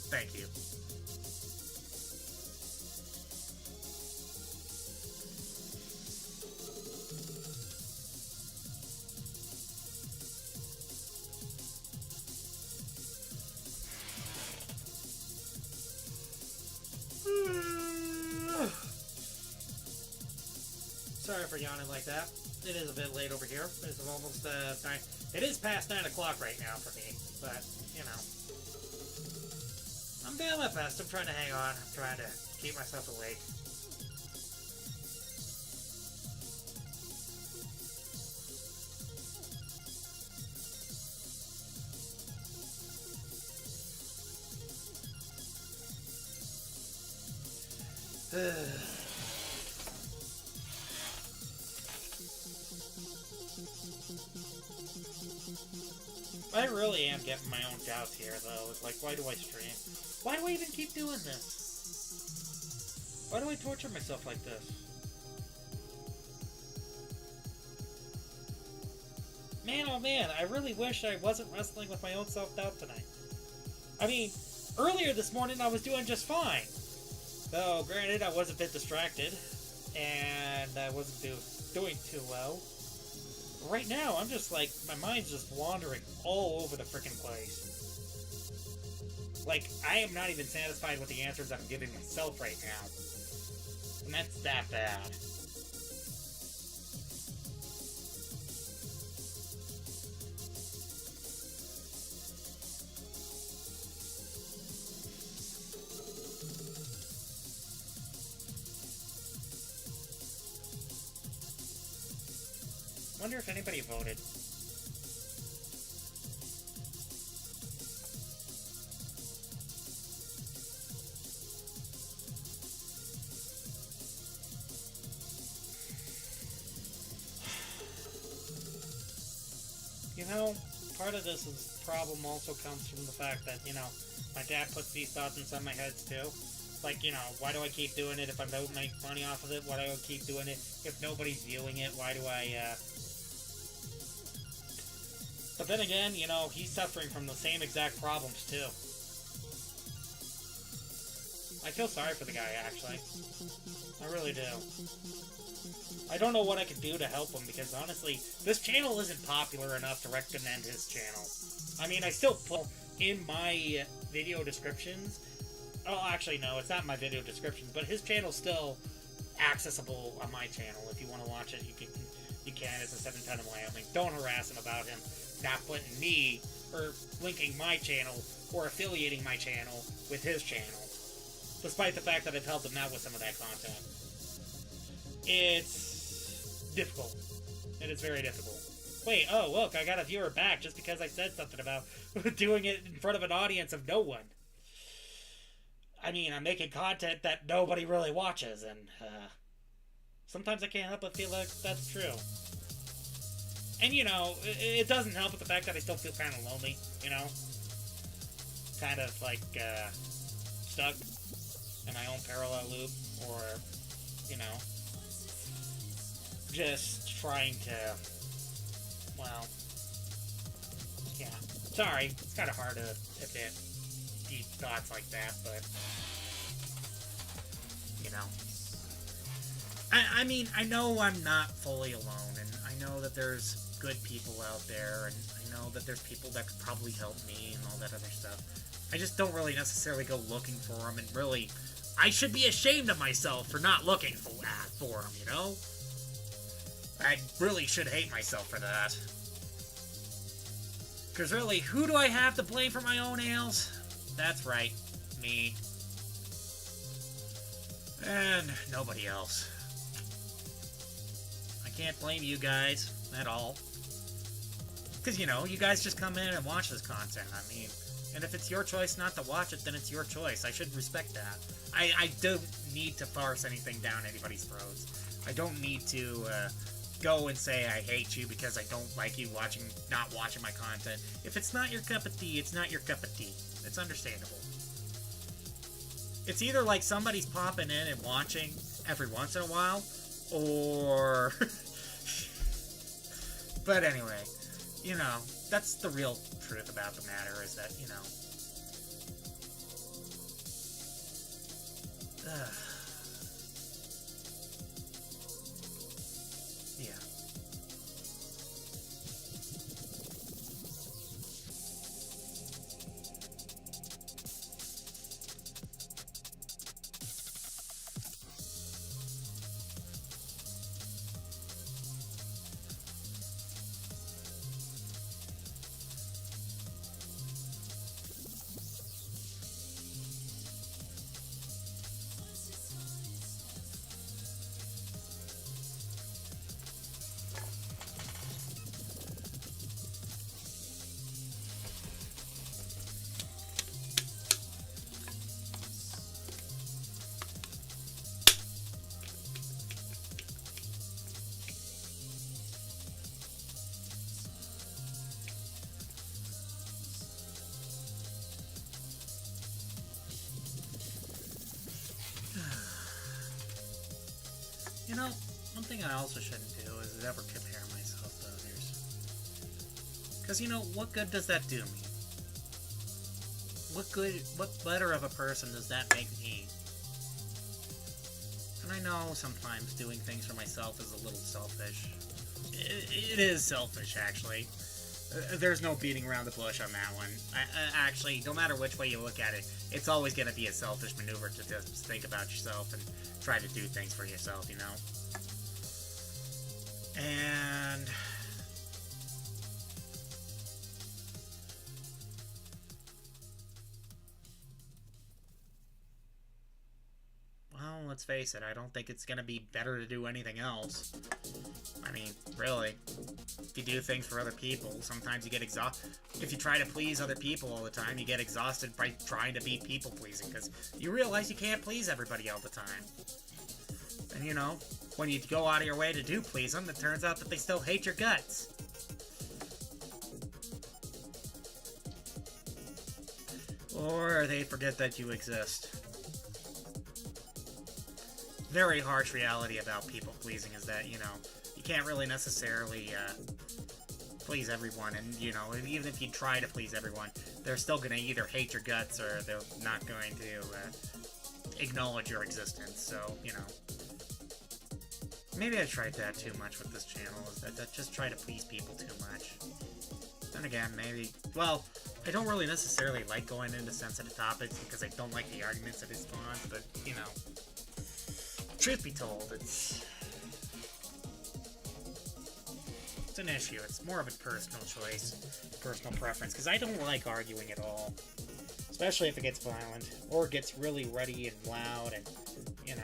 Speaker 1: Thank you. Sorry for yawning like that. It is a bit late over here. It's almost 9. It is past 9 o'clock right now for me, but, you know. I'm doing my best. I'm trying to hang on. I'm trying to keep myself awake. I really am getting my own doubts here, though. It's like, why do I stream? Why do I even keep doing this? Why do I torture myself like this? Man, oh man, I really wish I wasn't wrestling with my own self-doubt tonight. I mean, earlier this morning I was doing just fine. Though, granted, I was a bit distracted, and I wasn't doing too well. Right now, I'm just like, my mind's just wandering all over the frickin' place. Like, I am not even satisfied with the answers I'm giving myself right now. And that's that bad. I wonder if anybody voted. You know, part of this problem also comes from the fact that, you know, my dad puts these thoughts inside my head too. Like, you know, why do I keep doing it if I don't make money off of it? Why do I keep doing it if nobody's viewing it? Why do I, But then again, you know, he's suffering from the same exact problems, too. I feel sorry for the guy, actually. I really do. I don't know what I could do to help him, because honestly, this channel isn't popular enough to recommend his channel. I mean, I still put in my video descriptions. Oh, actually, no, it's not in my video descriptions, but his channel's still accessible on my channel. If you want to watch it, you can. It's a 7-ton in Wyoming. Don't harass him about him not putting me, or linking my channel, or affiliating my channel with his channel. Despite the fact that I've helped him out with some of that content. It's difficult. It is very difficult. Wait, oh, look, I got a viewer back just because I said something about doing it in front of an audience of no one. I mean, I'm making content that nobody really watches, and, sometimes I can't help but feel like that's true. And, you know, it doesn't help with the fact that I still feel kind of lonely, you know? Kind of, like, stuck in my own parallel loop, or, you know, just trying to, well, yeah. Sorry, it's kind of hard to admit deep thoughts like that, but, you know. I mean, I know I'm not fully alone, and I know that there's good people out there, and I know that there's people that could probably help me and all that other stuff. I just don't really necessarily go looking for them, and really, I should be ashamed of myself for not looking for them, you know? I really should hate myself for that. Because really, who do I have to blame for my own ails? That's right, me. And nobody else. I can't blame you guys at all. Because, you know, you guys just come in and watch this content. I mean, and if it's your choice not to watch it, then it's your choice. I should respect that. I don't need to force anything down anybody's throats. I don't need to go and say I hate you because I don't like you not watching my content. If it's not your cup of tea, it's not your cup of tea. It's understandable. It's either like somebody's popping in and watching every once in a while, or... But anyway, you know, that's the real truth about the matter, is that, you know... Yeah. You know, one thing I also shouldn't do is ever compare myself to others. Because, you know, what good does that do me? What better of a person does that make me? And I know sometimes doing things for myself is a little selfish. It is selfish, actually. There's no beating around the bush on that one. Actually, no matter which way you look at it, it's always going to be a selfish maneuver to just think about yourself and try to do things for yourself, you know? And... well, let's face it, I don't think it's going to be better to do anything else. I mean, really. If you do things for other people, sometimes you get exhausted. If you try to please other people all the time, you get exhausted by trying to be people-pleasing, because you realize you can't please everybody all the time. And, you know, when you go out of your way to do please them, it turns out that they still hate your guts. Or they forget that you exist. Very harsh reality about people-pleasing is that, you know, you can't really necessarily please everyone, and, you know, even if you try to please everyone, they're still going to either hate your guts or they're not going to acknowledge your existence, so, you know. Maybe I tried that too much with this channel, is that I just try to please people too much. Then again, maybe, well, I don't really necessarily like going into sensitive topics because I don't like the arguments that it spawns, but, you know, truth be told, it's an issue. It's more of a personal choice, personal preference, because I don't like arguing at all, especially if it gets violent, or it gets really ruddy and loud, and, you know.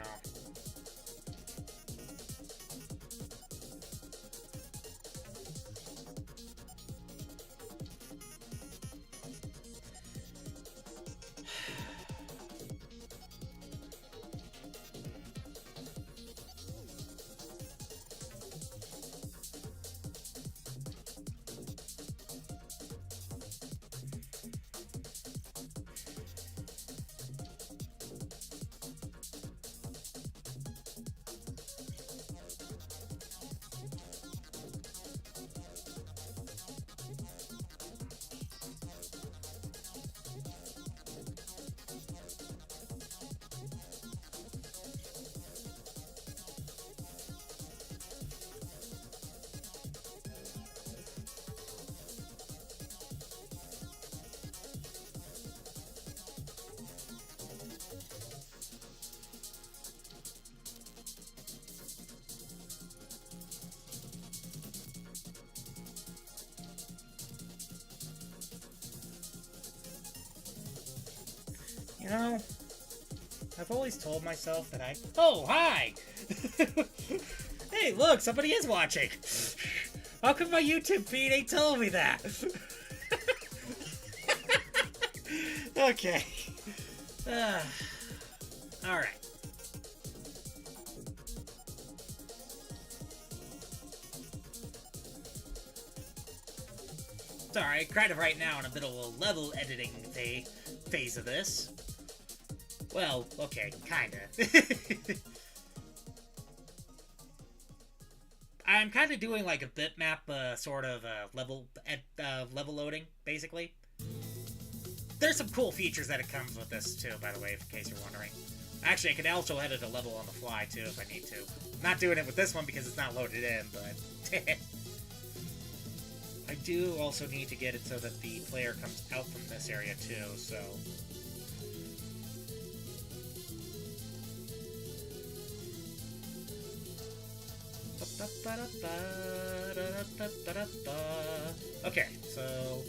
Speaker 1: You know, I've always told myself that Oh, hi! Hey, look, somebody is watching! How come my YouTube feed ain't telling me that? Okay. Alright. Sorry, kind of right now in a bit of a level editing phase of this. Well, okay, kinda. I'm kind of doing like a bitmap sort of level loading, basically. There's some cool features that it comes with this too, by the way, in case you're wondering. Actually, I can also edit a level on the fly too if I need to. Not doing it with this one because it's not loaded in, but I do also need to get it so that the player comes out from this area too, so... Okay, so...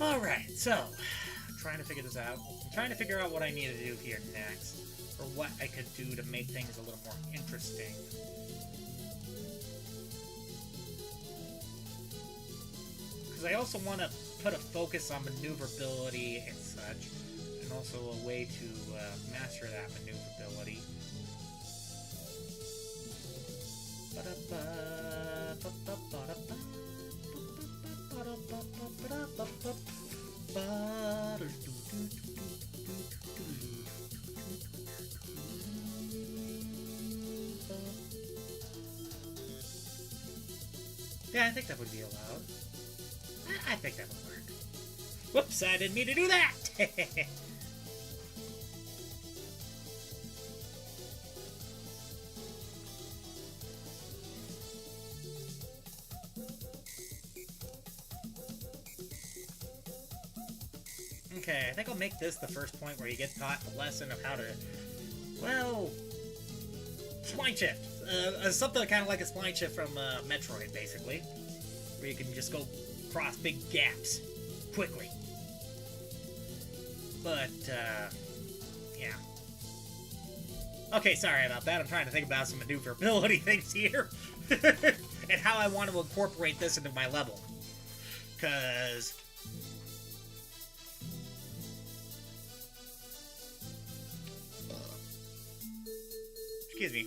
Speaker 1: Alright, so, I'm trying to figure this out. I'm trying to figure out what I need to do here next, or what I could do to make things a little more interesting. Because I also want to put a focus on maneuverability and such, and also a way to master that maneuverability. Yeah, I think that would be allowed. I think that would work. Whoops, I didn't mean to do that! Okay, I think I'll make this the first point where you get taught the lesson of how to, well, spline shift. Something kind of like a spline shift from Metroid, basically, where you can just go across big gaps quickly. But, yeah. Okay, sorry about that. I'm trying to think about some maneuverability things here. And how I want to incorporate this into my level. Because... excuse me.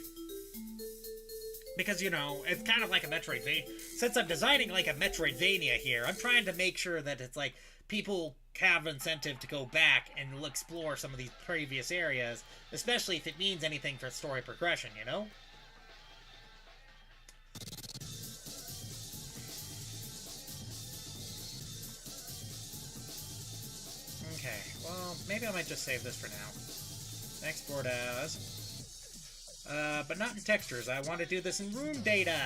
Speaker 1: Because, you know, it's kind of like a Metroidvania. Since I'm designing like a Metroidvania here, I'm trying to make sure that it's like people have incentive to go back and explore some of these previous areas, especially if it means anything for story progression, you know? Okay, well, maybe I might just save this for now. Export as... but not in textures. I want to do this in room data.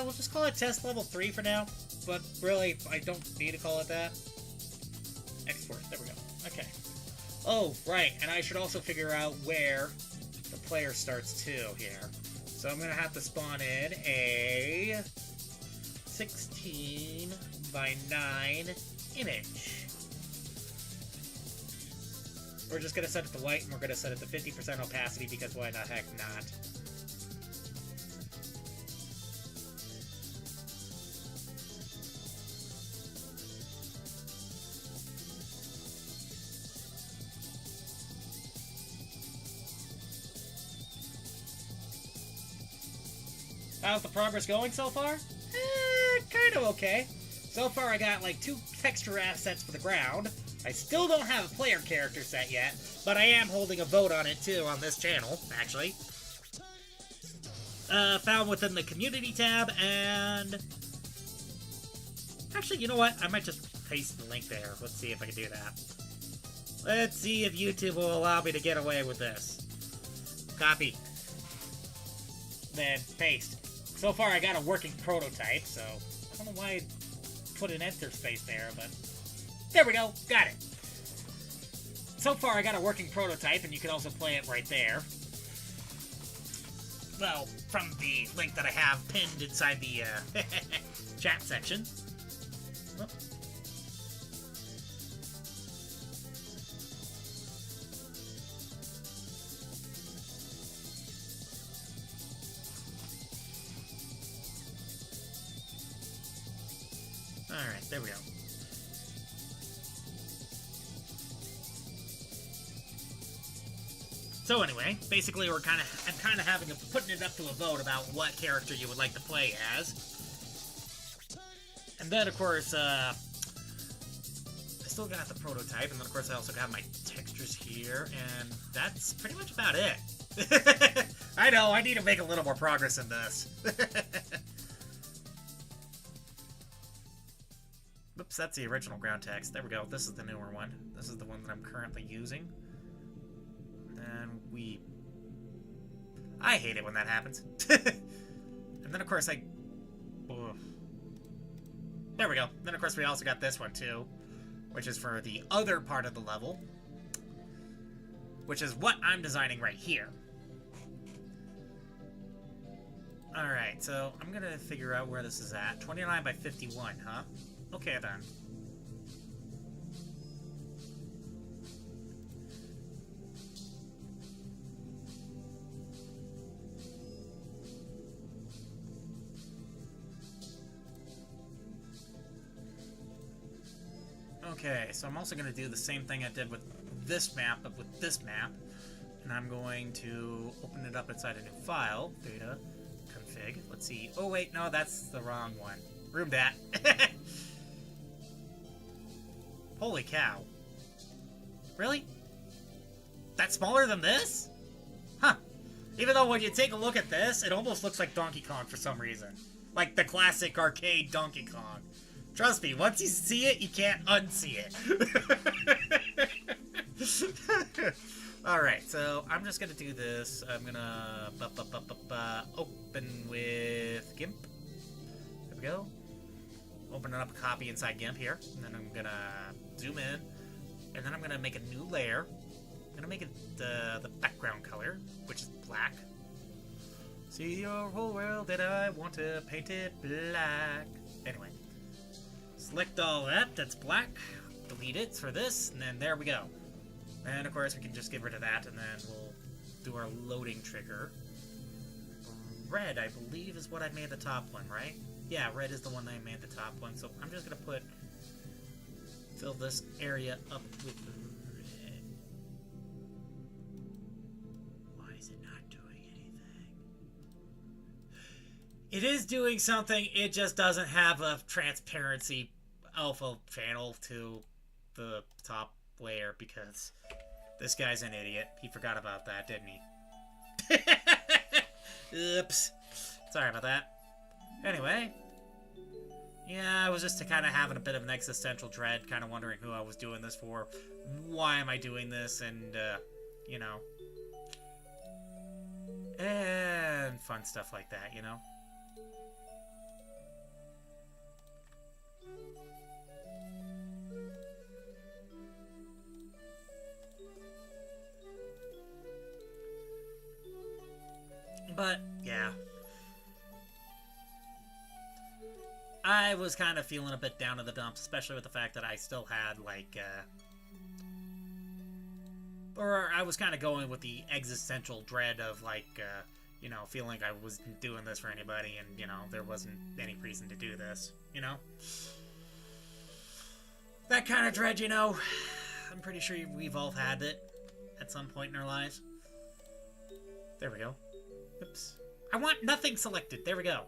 Speaker 1: We'll just call it test level 3 for now. But really, I don't need to call it that. Export. There we go. Okay. Oh, right. And I should also figure out where the player starts too here. So I'm going to have to spawn in a 16 by 9 image. We're just going to set it to white, and we're going to set it to 50% opacity, because why not? Heck not. How's the progress going so far? Kind of okay. So far I got like 2 texture assets for the ground. I still don't have a player character set yet, but I am holding a vote on it too on this channel, actually. Found within the community tab, and... actually, you know what? I might just paste the link there. Let's see if I can do that. Let's see if YouTube will allow me to get away with this. Copy. then paste. So far, I got a working prototype, so I don't know why I put an enter space there, but there we go. Got it. So far, I got a working prototype, and you can also play it right there. Well, from the link that I have pinned inside the chat section. Oh. Alright, there we go. So anyway, basically I'm kind of putting it up to a vote about what character you would like to play as. And then of course, I still got the prototype, and then of course I also got my textures here, and that's pretty much about it. I know, I need to make a little more progress in this. Oops, that's the original ground text. There we go. This is the newer one. This is the one that I'm currently using. And I hate it when that happens. And then, of course, there we go. Then, of course, we also got this one, too. Which is for the other part of the level. Which is what I'm designing right here. Alright, so I'm going to figure out where this is at. 29 by 51, huh? Okay, then. Okay, so I'm also going to do the same thing I did with this map, but with this map. And I'm going to open it up inside a new file. Data, config. Let's see. Oh, wait, no, that's the wrong one. Room dat. Holy cow. Really? That's smaller than this? Huh. Even though when you take a look at this, it almost looks like Donkey Kong for some reason. Like the classic arcade Donkey Kong. Trust me, once you see it, you can't unsee it. Alright, so I'm just gonna do this. I'm gonna open with GIMP. There we go. Open up a copy inside GIMP here. And then I'm gonna zoom in. And then I'm gonna make a new layer. I'm gonna make it the background color, which is black. See your whole world that I want to paint it black. Anyway. Select all that's black. Delete it for this, and then there we go. And of course we can just get rid of that, and then we'll do our loading trigger. Red, I believe, is what I made the top one, right? Yeah, red is the one that I made the top one, so I'm just gonna fill this area up with red. Why is it not doing anything? It is doing something, it just doesn't have a transparency alpha channel to the top layer because this guy's an idiot. He forgot about that, didn't he? Oops. Sorry about that. Anyway. Yeah, I was just kind of having a bit of an existential dread, kind of wondering who I was doing this for. Why am I doing this? And, you know. And fun stuff like that, you know. But, yeah. I was kind of feeling a bit down in the dumps, especially with the fact that I still had, like, or I was kind of going with the existential dread of, like, you know, feeling like I wasn't doing this for anybody, and, you know, there wasn't any reason to do this, you know? That kind of dread, you know, I'm pretty sure we've all had it at some point in our lives. There we go. Oops. I want nothing selected. There we go.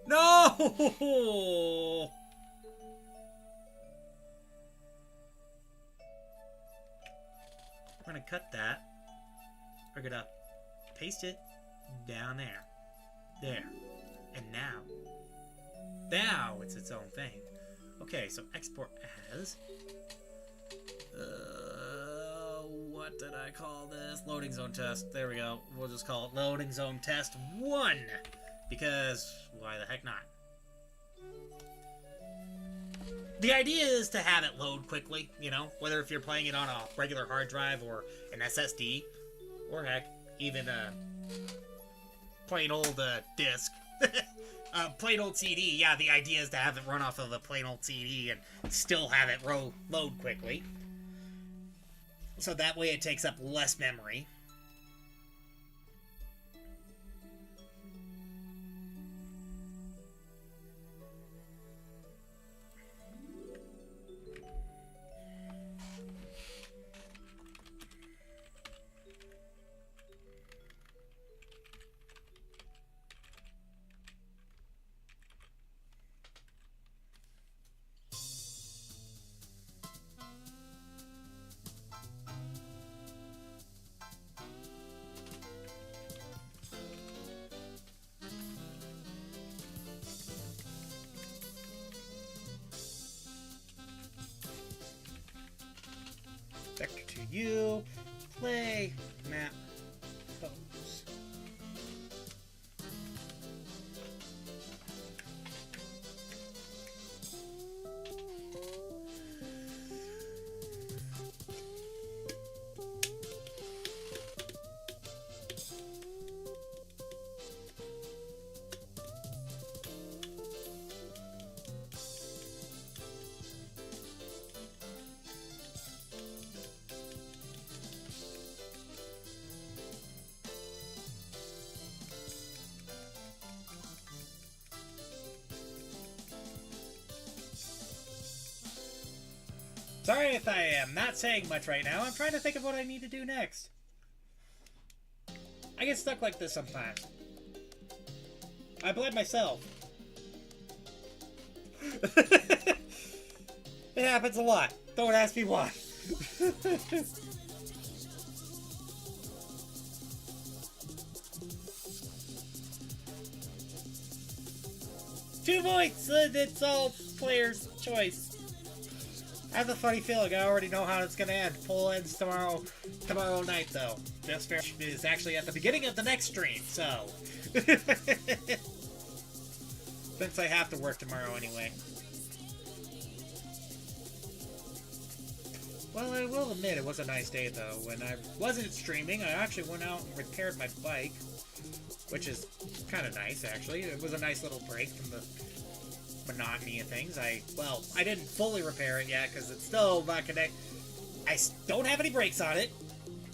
Speaker 1: No! We're gonna cut that. We're gonna paste it down there. There. And now it's its own thing. Okay, so export as. What What did I call this? Loading zone test. There we go. We'll just call it loading zone test 1. Because why the heck not? The idea is to have it load quickly, you know, whether if you're playing it on a regular hard drive or an SSD, or heck, even a plain old disc. Plain old CD, yeah, the idea is to have it run off of a plain old CD and still have it load quickly. So that way it takes up less memory. Vector to you. Play map pose. Sorry if I am not saying much right now. I'm trying to think of what I need to do next. I get stuck like this sometimes. I blame myself. It happens a lot. Don't ask me why. 2 points! It's all player's choice. I have a funny feeling I already know how it's gonna end. Poll ends tomorrow night, though. Just Fair is actually at the beginning of the next stream, so... Since I have to work tomorrow anyway. Well, I will admit it was a nice day, though. When I wasn't streaming, I actually went out and repaired my bike. Which is kind of nice, actually. It was a nice little break from the monotony of things. I didn't fully repair it yet because it's still not connected. I don't have any brakes on it,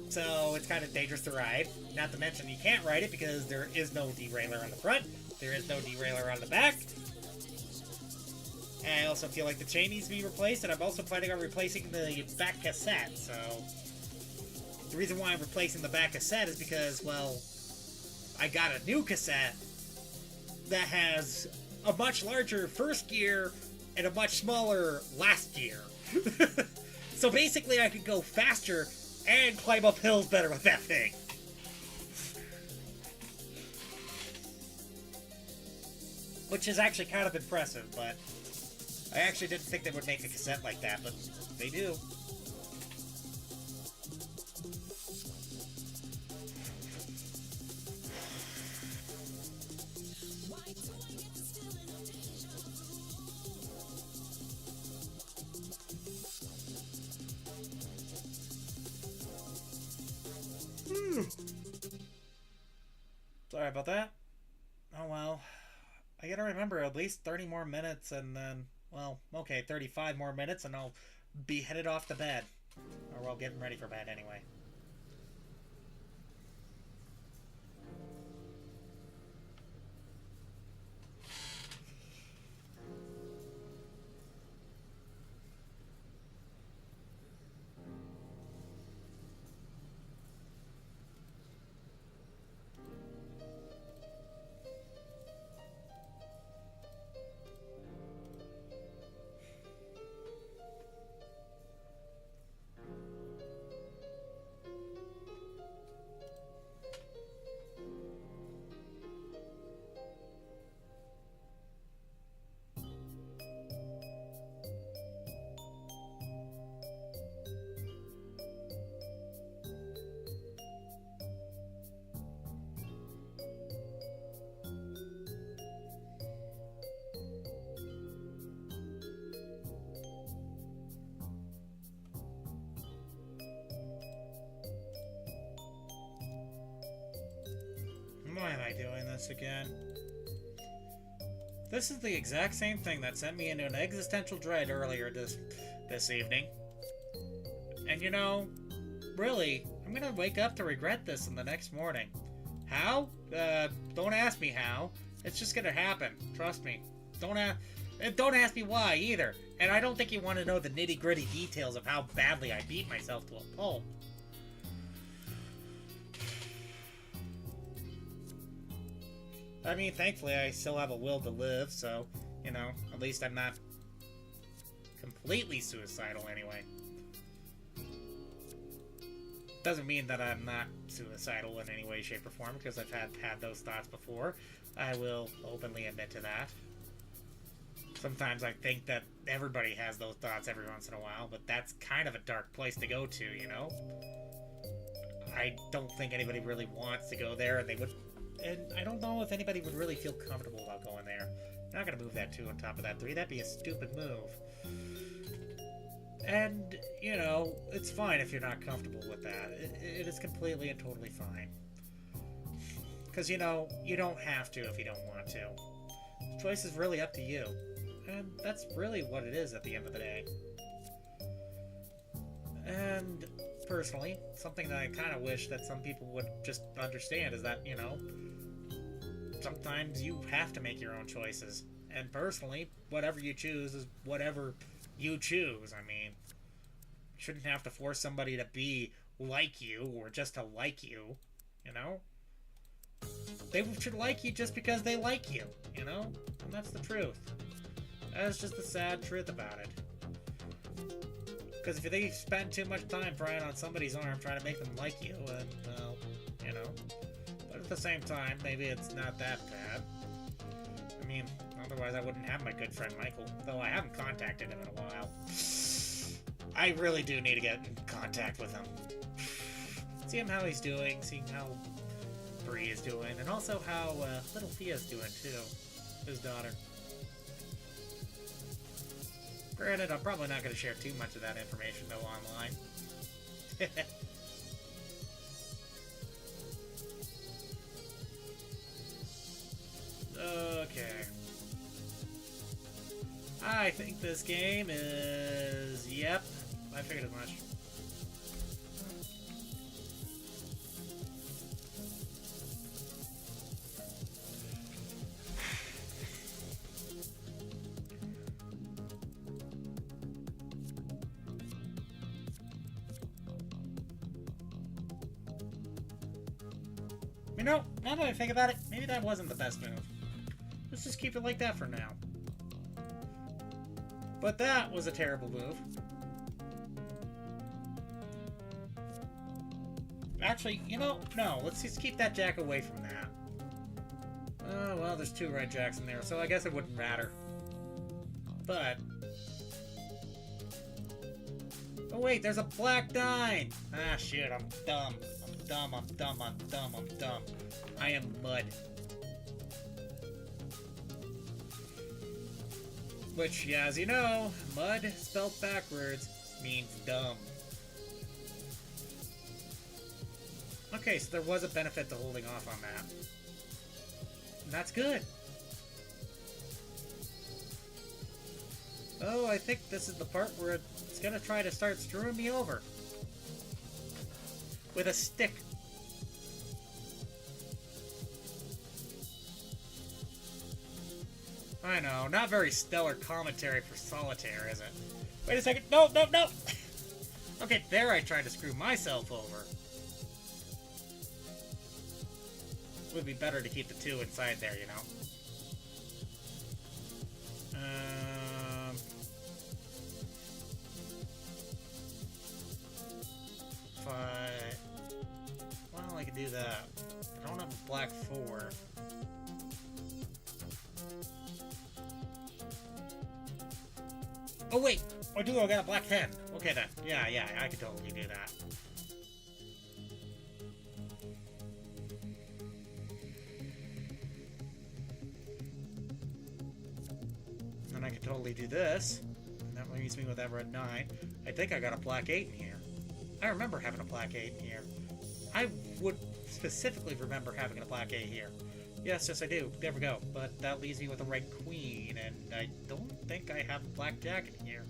Speaker 1: so it's kind of dangerous to ride. Not to mention you can't ride it because there is no derailleur on the front, there is no derailleur on the back. And I also feel like the chain needs to be replaced, and I'm also planning on replacing the back cassette, so... The reason why I'm replacing the back cassette is because, well, I got a new cassette that has a much larger first gear and a much smaller last gear. So basically I could go faster and climb up hills better with that thing. Which is actually kind of impressive, but I actually didn't think they would make a cassette like that, but they do. Sorry about that. Oh well. I gotta remember at least 30 more minutes and then, well, okay, 35 more minutes and I'll be headed off to bed. Or, well, getting ready for bed anyway. doing this again? This is the exact same thing that sent me into an existential dread earlier this evening. And you know, really, I'm gonna wake up to regret this in the next morning. How? Don't ask me how. It's just gonna happen. Trust me. Don't ask me why either. And I don't think you want to know the nitty-gritty details of how badly I beat myself to a pulp. I mean, thankfully, I still have a will to live, so, you know, at least I'm not completely suicidal anyway. Doesn't mean that I'm not suicidal in any way, shape, or form, because I've had those thoughts before. I will openly admit to that. Sometimes I think that everybody has those thoughts every once in a while, but that's kind of a dark place to go to, you know? I don't think anybody really wants to go there, and I don't know if anybody would really feel comfortable about going there. I'm not gonna move that 2 on top of that 3. That'd be a stupid move. And, you know, it's fine if you're not comfortable with that. It is completely and totally fine. Because, you know, you don't have to if you don't want to. The choice is really up to you. And that's really what it is at the end of the day. And, personally, something that I kind of wish that some people would just understand is that, you know, sometimes you have to make your own choices. And personally, whatever you choose is whatever you choose. I mean, you shouldn't have to force somebody to be like you or just to like you, you know? They should like you just because they like you, you know? And that's the truth. That's just the sad truth about it. Because if they spend too much time prying on somebody's arm trying to make them like you, and, well, you know. But at the same time, maybe it's not that bad. I mean, otherwise I wouldn't have my good friend Michael, though I haven't contacted him in a while. I really do need to get in contact with him. See him how he's doing, seeing how Bree is doing, and also how little Thea's doing too, his daughter. Granted, I'm probably not going to share too much of that information though online. Okay. I think this game is... Yep, I figured as much. You know, now that I think about it, maybe that wasn't the best move. Let's just keep it like that for now. But that was a terrible move. Actually, you know, no, let's just keep that jack away from that. Oh, well, there's 2 red jacks in there, so I guess it wouldn't matter. But... Oh wait, there's a black 9! Ah, shit, I'm dumb. I'm dumb, I'm dumb, I'm dumb, I'm dumb. I am mud. Which, yeah, as you know, mud spelled backwards means dumb. Okay, so there was a benefit to holding off on that. And that's good. Oh, I think this is the part where it's gonna try to start screwing me over. With a stick. I know, not very stellar commentary for solitaire, is it? Wait a second, no, no, no! Okay, there I tried to screw myself over. Would be better to keep the 2 inside there, you know? If I... Well, I could do that. I don't have a black 4. Oh wait! I do, I got a black 10. Okay then. Yeah, I could totally do that. And I could totally do this. And that leaves me with that red 9. I think I got a black 8 in here. I remember having a black 8 in here. I would specifically remember having a black 8 here. Yes, I do. There we go. But that leaves me with a red queen, and I don't think I have a black jacket here.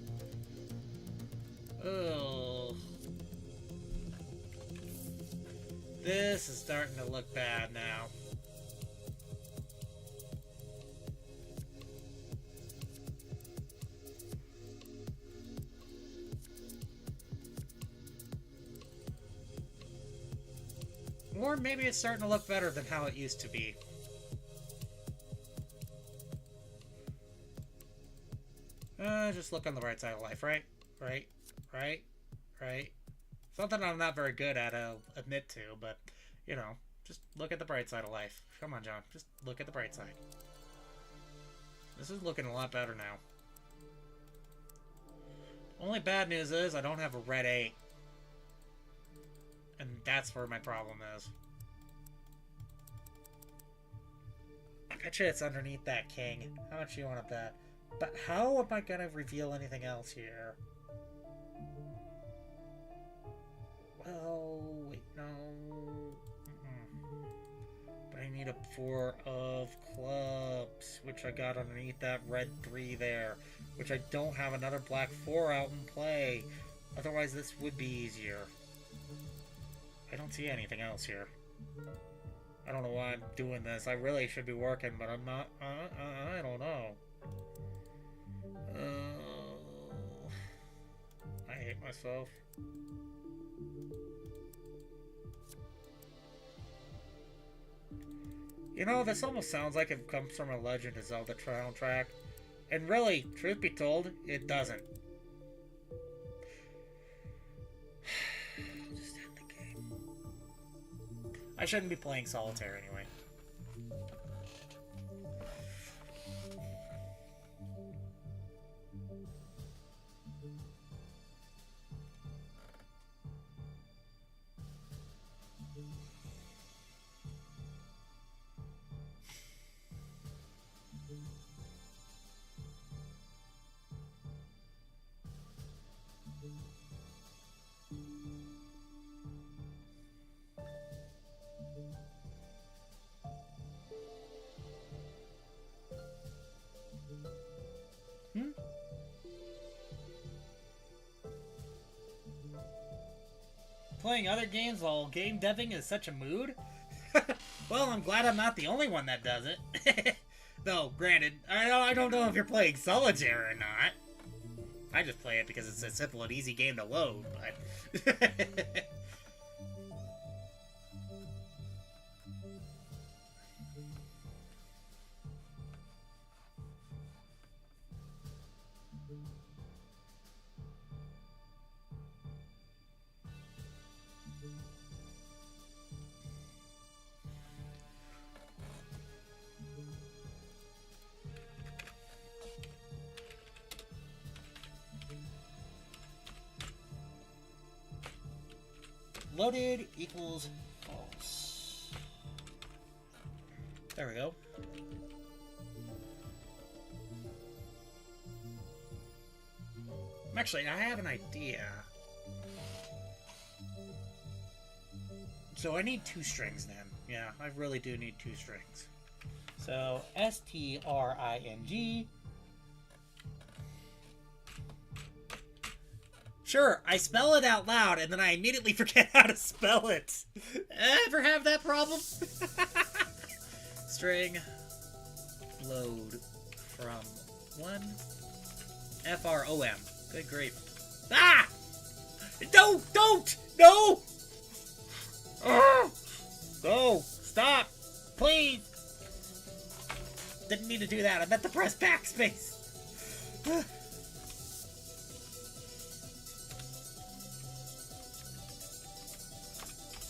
Speaker 1: Ugh. This is starting to look bad now. Or maybe it's starting to look better than how it used to be. Just look on the right side of life, right? Right? Something I'm not very good at, I'll admit to, but, you know, just look at the bright side of life. Come on, John, just look at the bright side. This is looking a lot better now. Only bad news is I don't have a red 8. And that's where my problem is. I bet you it's underneath that king. How much do you want to bet? But how am I going to reveal anything else here? Well, wait, no. But I need a 4 of clubs, which I got underneath that red 3 there. Which I don't have another black 4 out in play. Otherwise, this would be easier. I don't see anything else here. I don't know why I'm doing this. I really should be working, but I'm not. I don't know. I hate myself. You know, this almost sounds like it comes from a Legend of Zelda soundtrack. And really, truth be told, it doesn't. Just end the game. I shouldn't be playing solitaire anyway. Playing other games while game deving is such a mood? Well, I'm glad I'm not the only one that does it. Though, granted, I don't know if you're playing solitaire or not. I just play it because it's a simple and easy game to load, but... Loaded equals false. There we go. Actually, I have an idea. So I need 2 strings then. Yeah, I really do need 2 strings. So string. Sure, I spell it out loud, and then I immediately forget how to spell it. Ever have that problem? String load from 1 FROM. Good grief. Ah! No! Don't! No! Go! Stop! Please! Didn't mean to do that. I meant to press backspace.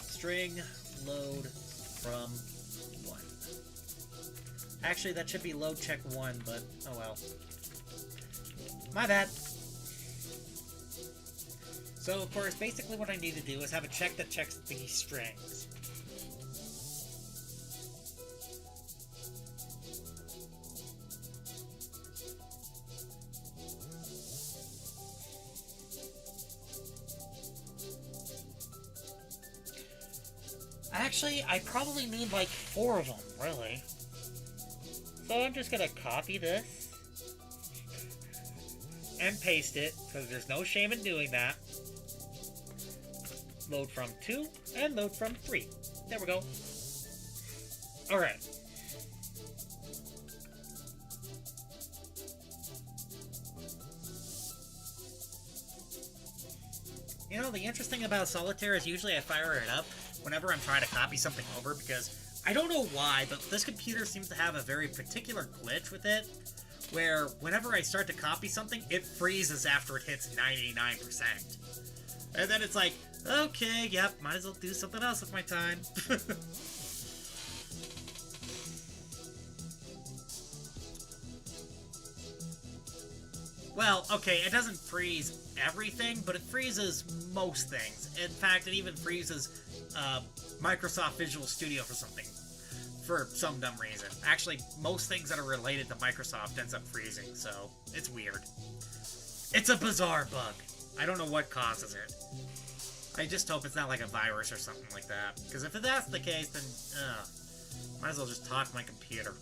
Speaker 1: String load from 1. Actually, that should be load check 1, but oh well. My bad. So, of course, basically what I need to do is have a check that checks these strings. Actually, I probably need like 4 of them, really. So I'm just gonna copy this and paste it, because there's no shame in doing that. Load from 2 and load from 3. There we go. Alright. You know, the interesting about Solitaire is usually I fire it up whenever I'm trying to copy something over, because I don't know why, but this computer seems to have a very particular glitch with it, where whenever I start to copy something, it freezes after it hits 99%. And then it's like, okay, yep, might as well do something else with my time. Well, okay, it doesn't freeze everything, but it freezes most things. In fact, it even freezes Microsoft Visual Studio for some dumb reason. Actually, most things that are related to Microsoft ends up freezing, so it's weird. It's a bizarre bug. I don't know what causes it. I just hope it's not like a virus or something like that. Because if that's the case, then might as well just talk to my computer.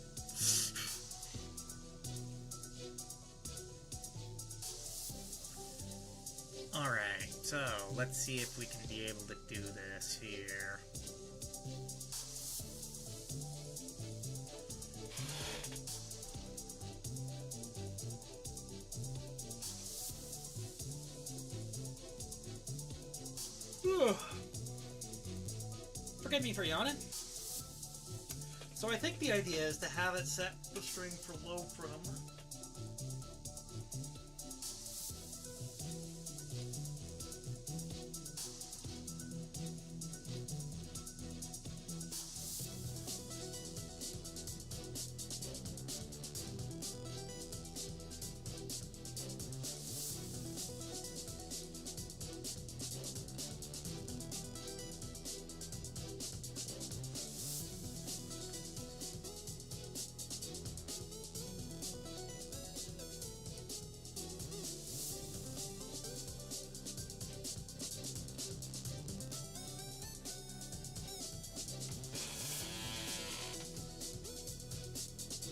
Speaker 1: Alright, so let's see if we can be able to do this here. Forgive me for yawning. So I think the idea is to have it set the string for low from.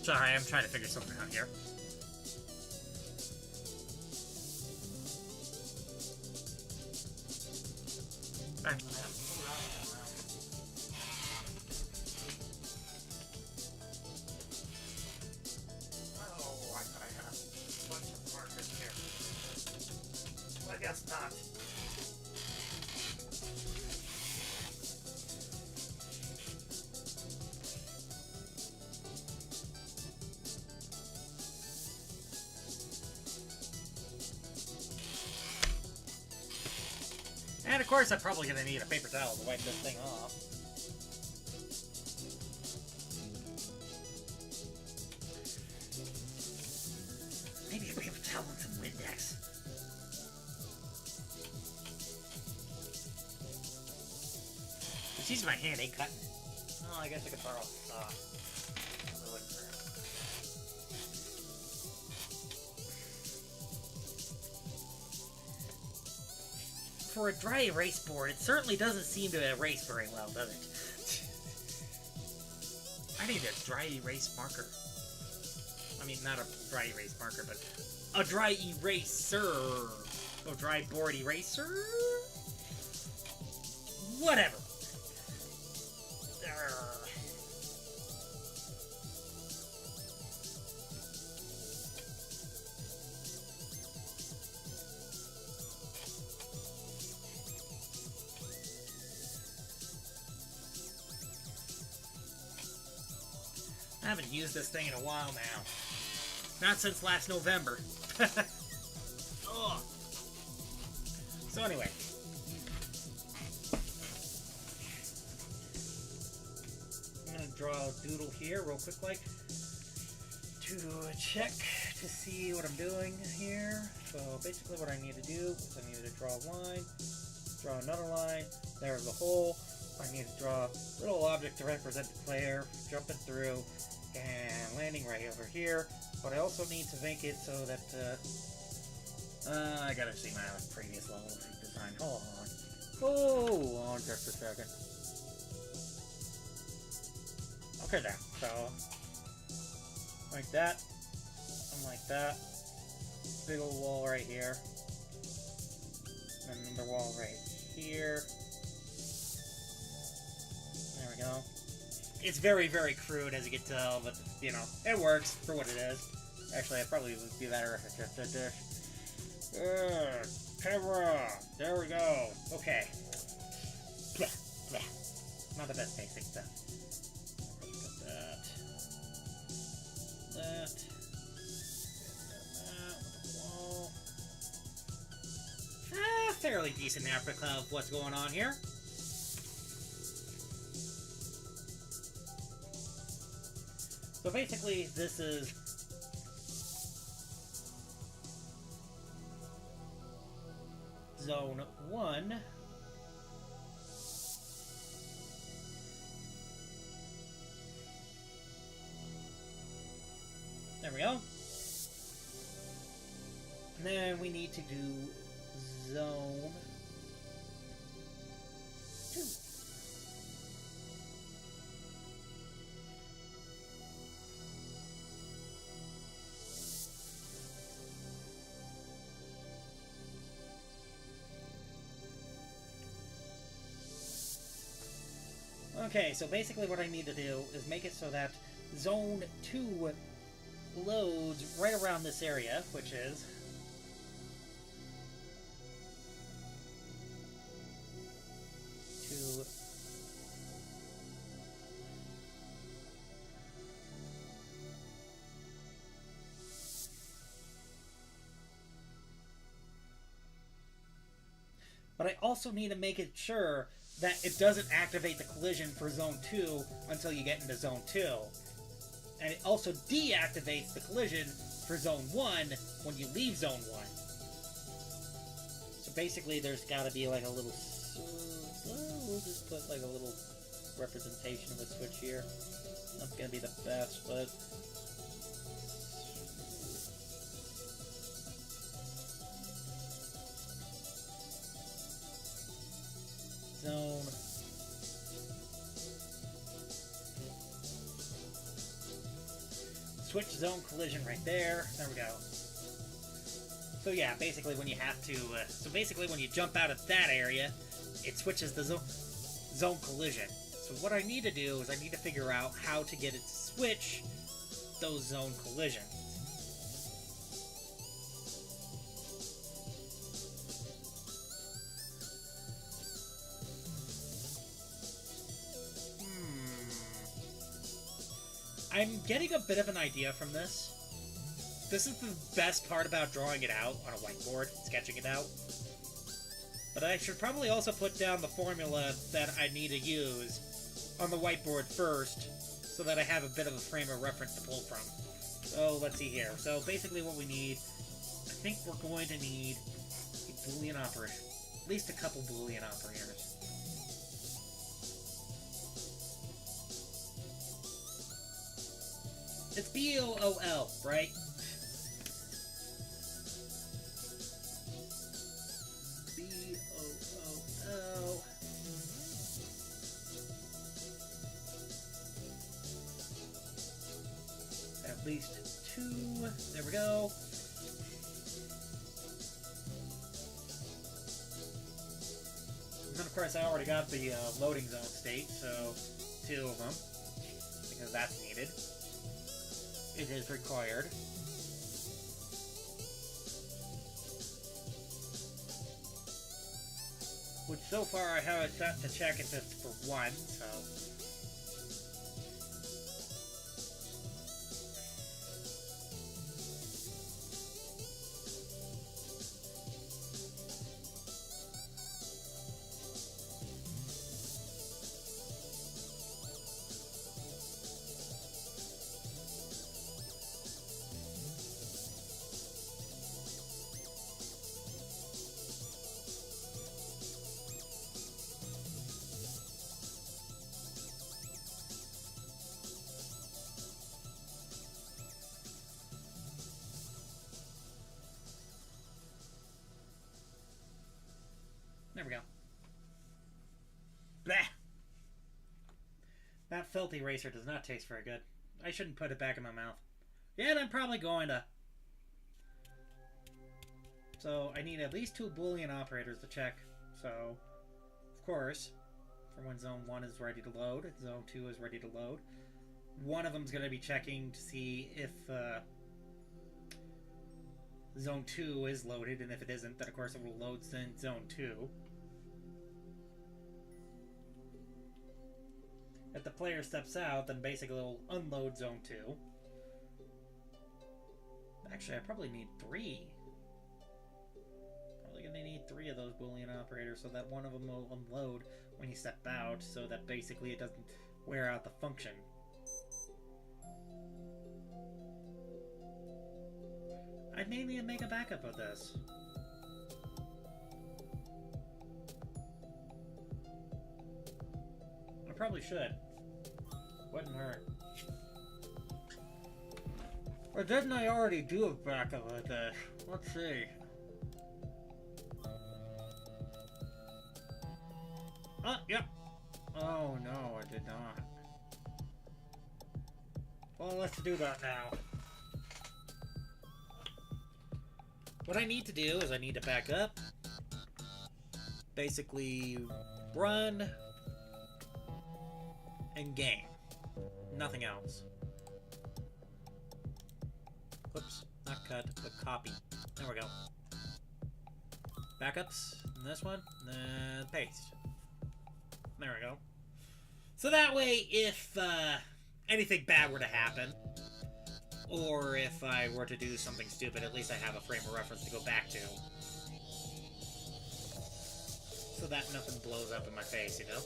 Speaker 1: Sorry, I'm trying to figure something out here. Oh, I thought I had a bunch of markers here. Well, I guess not. And of course, I'm probably going to need a paper towel to wipe this thing off. Maybe a paper towel and some Windex. It's using my hand, ain't cutting. Oh, I guess I could borrow a saw. For a dry erase board, it certainly doesn't seem to erase very well, does it? I need a dry erase marker. I mean, not a dry erase marker, but a dry eraser. Oh, dry board eraser? Whatever. I haven't used this thing in a while now. Not since last November. Ugh. So anyway. I'm going to draw a doodle here real quick like to check to see what I'm doing here. So basically what I need to do is I need to draw a line, draw another line, there's the hole. I need to draw a little object to represent the player jumping through and landing right over here, but I also need to make it so that I gotta see my previous level design. Hold on just a second. Okay, there. So Like that. And like that. Big old wall right here. And another wall right here. There we go. It's very, very crude, as you can tell, but, you know, it works for what it is. Actually, it probably would be better if it just did this. Camera! There we go. Okay. Blah, blah. Not the best tasting stuff. That. That. Wall. Fairly decent replica of what's going on here. So basically, this is Zone 1. There we go. And then we need to do Zone 2. Okay, so basically what I need to do is make it so that Zone 2 loads right around this area, which is to but I also need to make it sure that it doesn't activate the collision for Zone 2 until you get into Zone 2. And it also deactivates the collision for Zone 1 when you leave Zone 1. So basically there's got to be like a little... we'll just put like a little representation of the switch here. That's going to be the best, but... Zone. Switch zone collision right there. There we go. So yeah, basically when you have to, basically when you jump out of that area, it switches the zone collision. So what I need to do is I need to figure out how to get it to switch those zone collisions. I'm getting a bit of an idea from this. This is the best part about drawing it out on a whiteboard, sketching it out. But I should probably also put down the formula that I need to use on the whiteboard first, so that I have a bit of a frame of reference to pull from. So let's see here. So basically what we need, I think we're going to need a Boolean operator. At least a couple Boolean operators. It's B-O-O-L, right? B-O-O-L. At least 2. There we go. And then, of course, I already got the loading zone state, so 2 of them, because that's needed. It is required. Which so far I have it set to check if it's for 1, so... There we go. Blah! That filthy eraser does not taste very good. I shouldn't put it back in my mouth. Yeah, I'm probably going to. So I need at least 2 Boolean operators to check. So, of course, for when Zone 1 is ready to load, Zone 2 is ready to load. One of them is going to be checking to see if Zone 2 is loaded, and if it isn't, then of course it will load Zone 2. If the player steps out, then basically it'll unload Zone 2. Actually, I probably need 3. Probably gonna need 3 of those Boolean operators so that one of them will unload when you step out, so that basically it doesn't wear out the function. I may need to make a backup of this. I probably should. Wouldn't hurt. Or didn't I already do a backup of this? Let's see. Yep. Oh no, I did not. Well, let's do that now. What I need to do is I need to back up. Basically, run and game. Nothing else. Whoops, not cut, but copy. There we go. Backups, and this one, then paste. There we go. So that way, if anything bad were to happen, or if I were to do something stupid, at least I have a frame of reference to go back to. So that nothing blows up in my face, you know?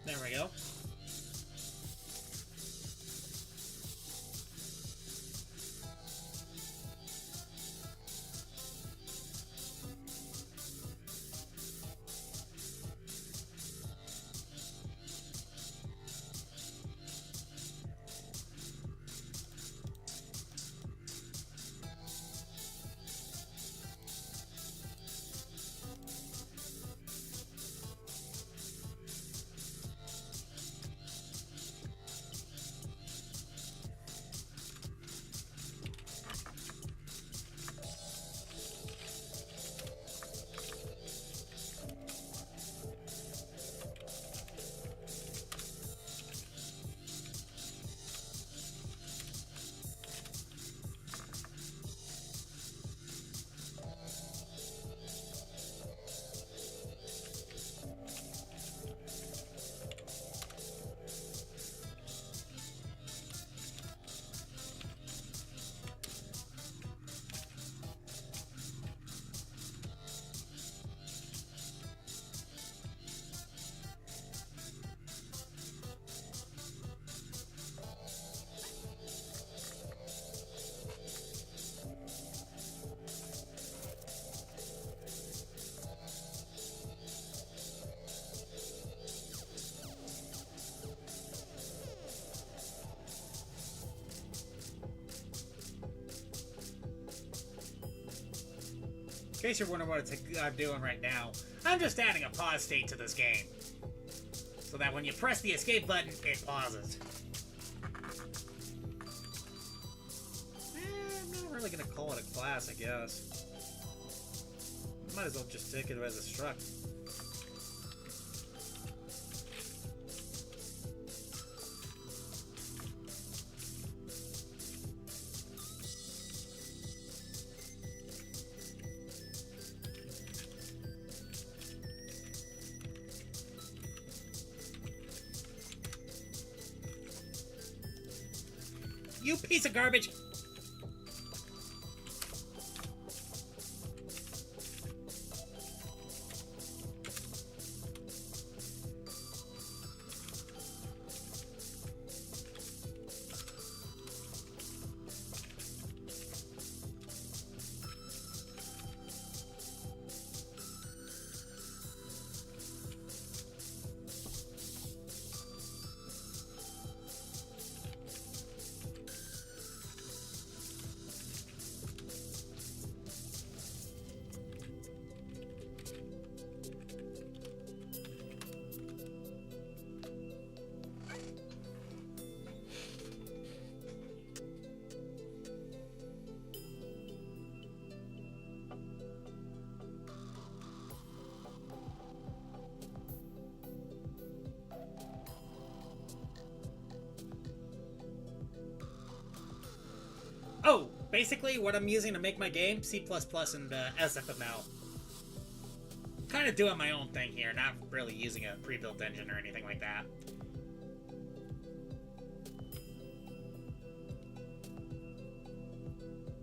Speaker 1: There we go. In case you're wondering what I'm doing right now, I'm just adding a pause state to this game. So that when you press the escape button, it pauses. I'm not really gonna call it a class, I guess. Might as well just take it as a struct. You piece of garbage! Oh, basically what I'm using to make my game, C++ and SFML. Kind of doing my own thing here, not really using a pre-built engine or anything like that.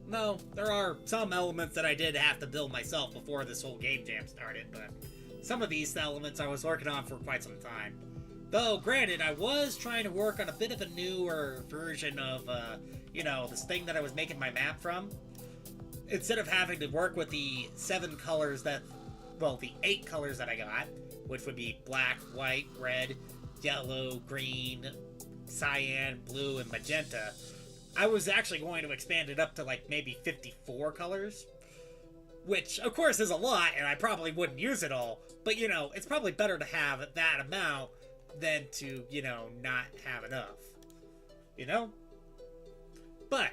Speaker 1: No, there are some elements that I did have to build myself before this whole game jam started, but some of these elements I was working on for quite some time. Though, granted, I was trying to work on a bit of a newer version of, you know, this thing that I was making my map from. Instead of having to work with the 7 colors that, well, the 8 colors that I got, which would be black, white, red, yellow, green, cyan, blue, and magenta, I was actually going to expand it up to like maybe 54 colors. Which, of course, is a lot, and I probably wouldn't use it all. But, you know, it's probably better to have that amount than to, you know, not have enough. You know? But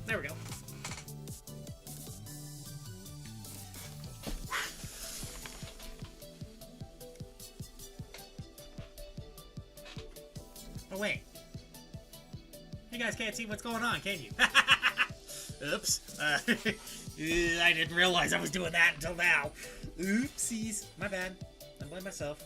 Speaker 1: there we go. Oh, wait. You guys can't see what's going on, can you? Oops. I didn't realize I was doing that until now. Oopsies. My bad. I blame myself.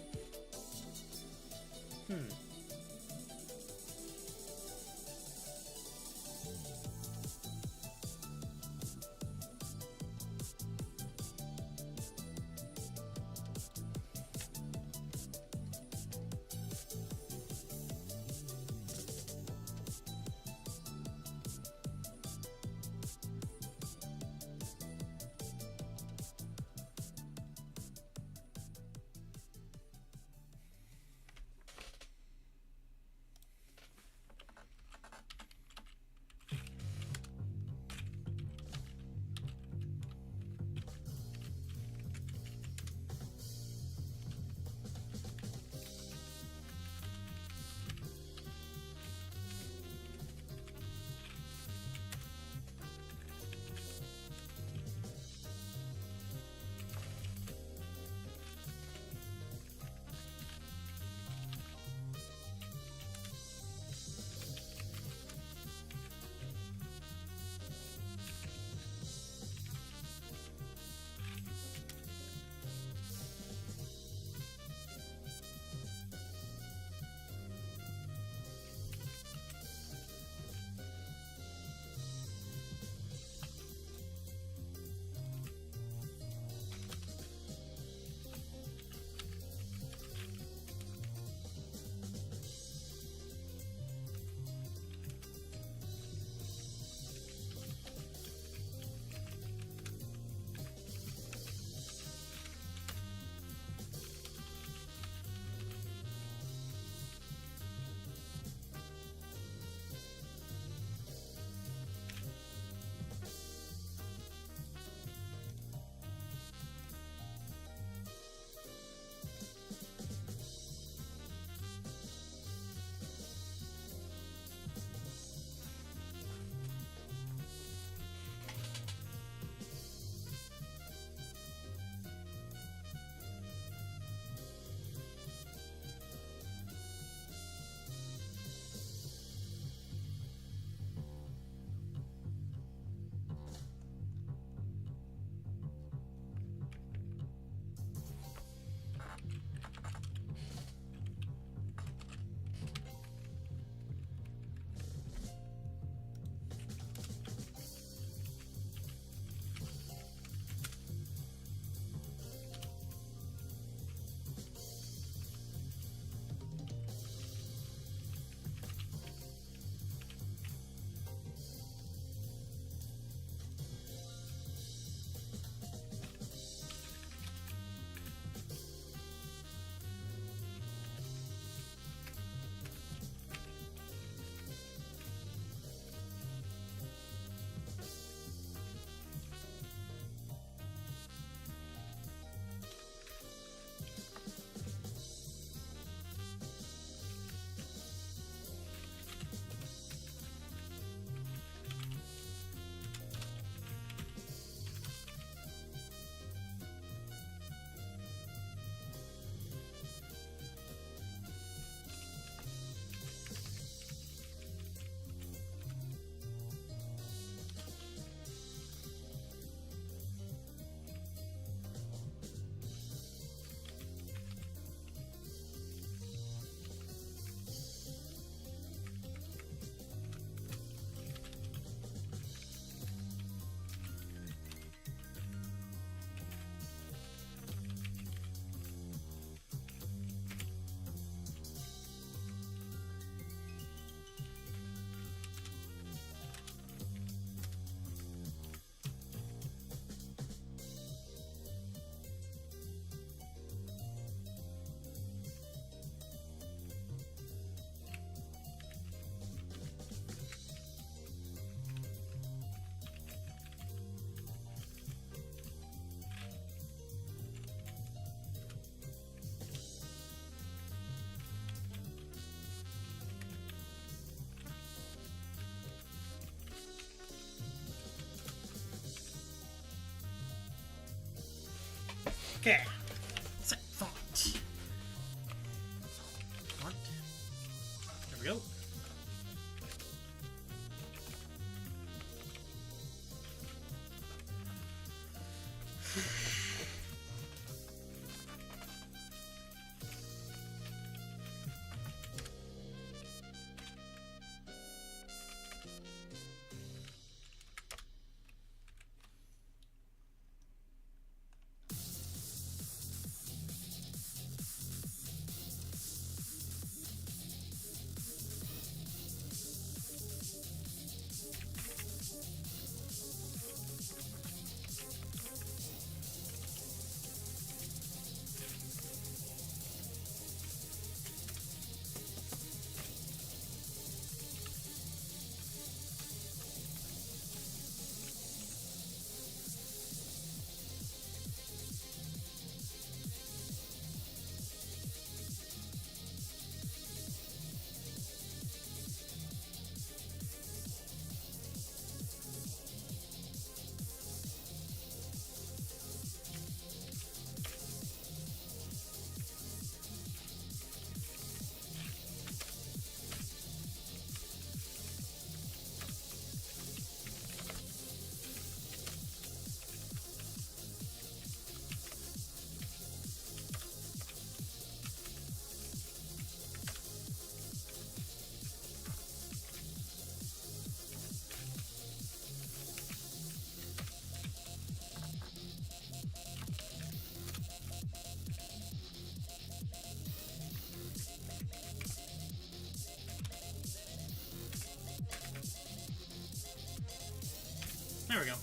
Speaker 1: Okay. Set font. Font. There we go. There we go.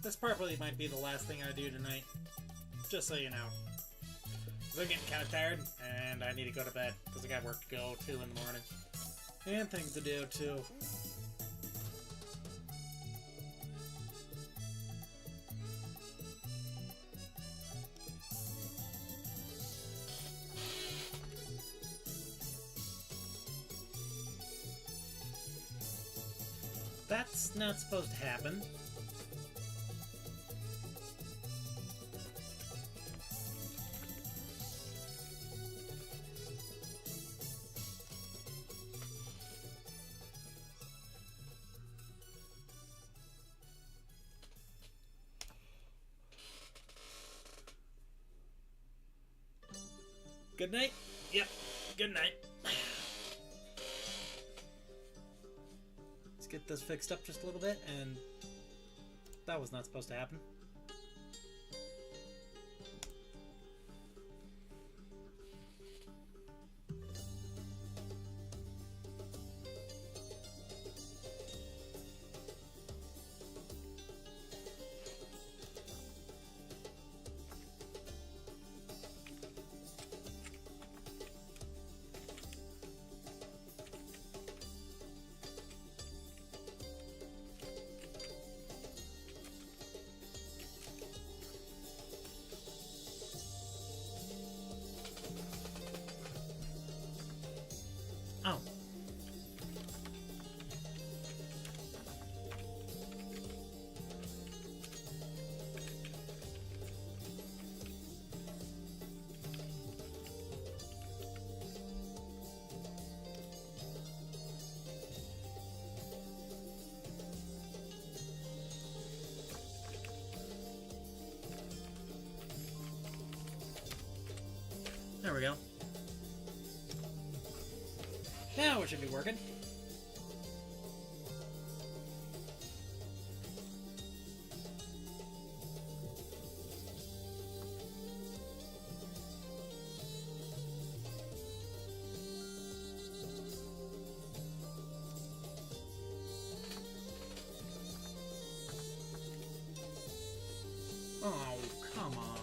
Speaker 1: this probably might be the last thing I do tonight. Just so you know. Because I'm getting kind of tired, and I need to go to bed. Because I got work to go to in the morning. And things to do, too. That's not supposed to happen. Good night? Yep, good night. Let's get this fixed up just a little bit, and that was not supposed to happen. Oh. There we go. Now it should be working. Oh, come on.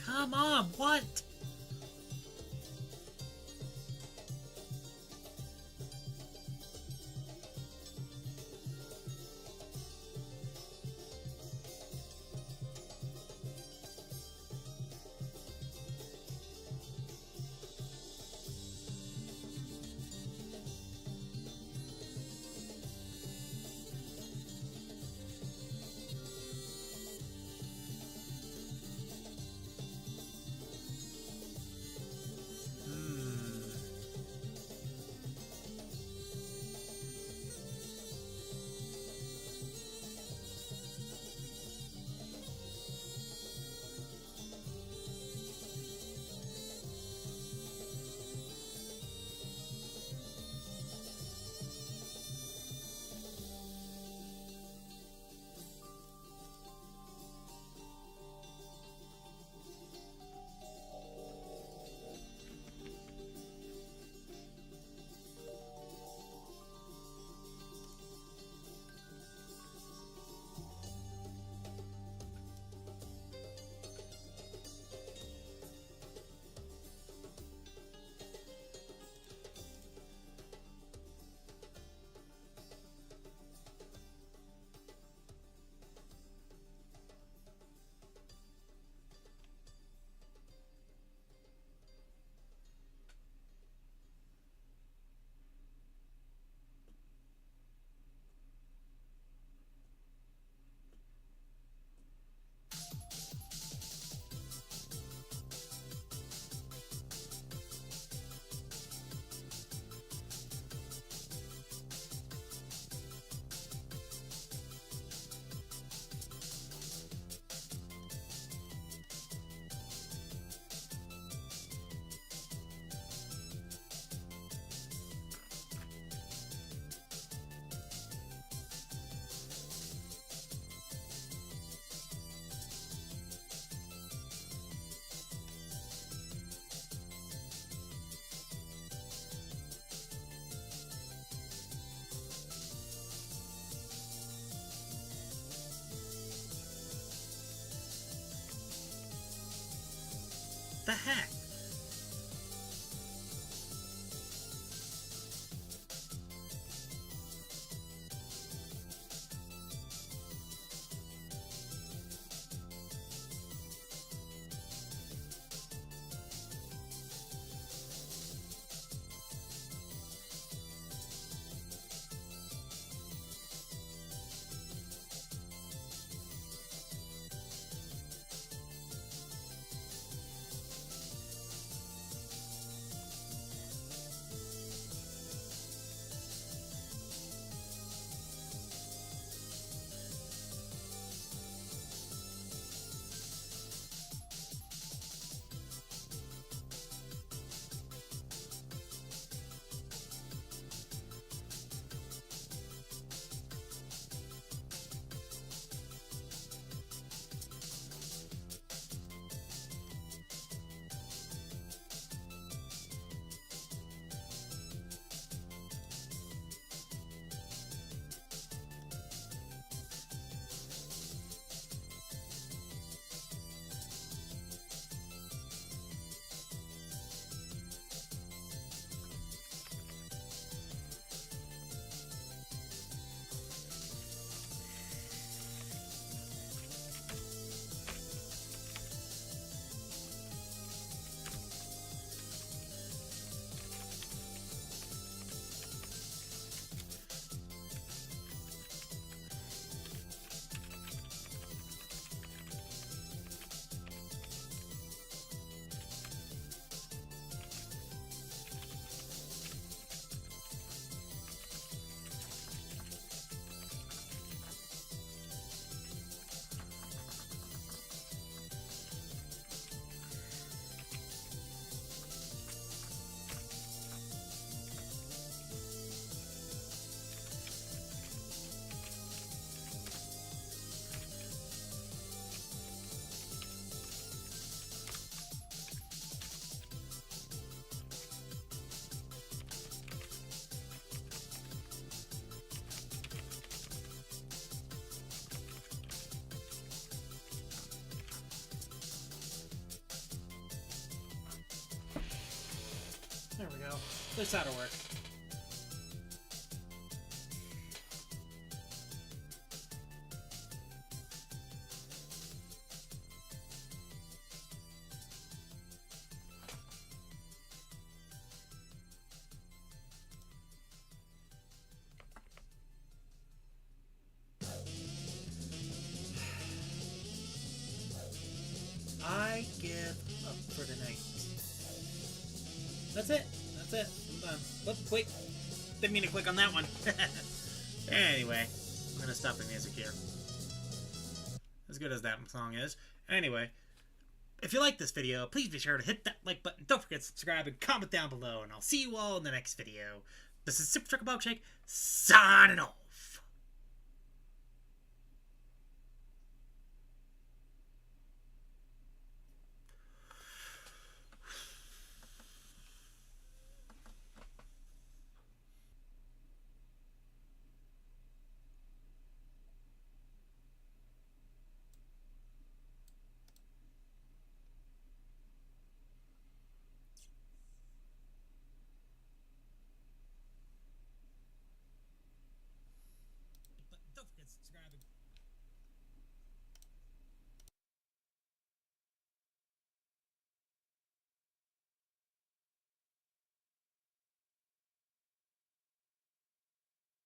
Speaker 1: Come on, what? the heck? There we go. This ought to work. I give up for the night. That's it. That's it. I'm done. Whoop, quick. Didn't mean to click on that one. Anyway, I'm gonna stop the music here. As good as that song is. Anyway, if you like this video, please be sure to hit that like button. Don't forget to subscribe and comment down below. And I'll see you all in the next video. This is Superchocolatemilkshake, signing off.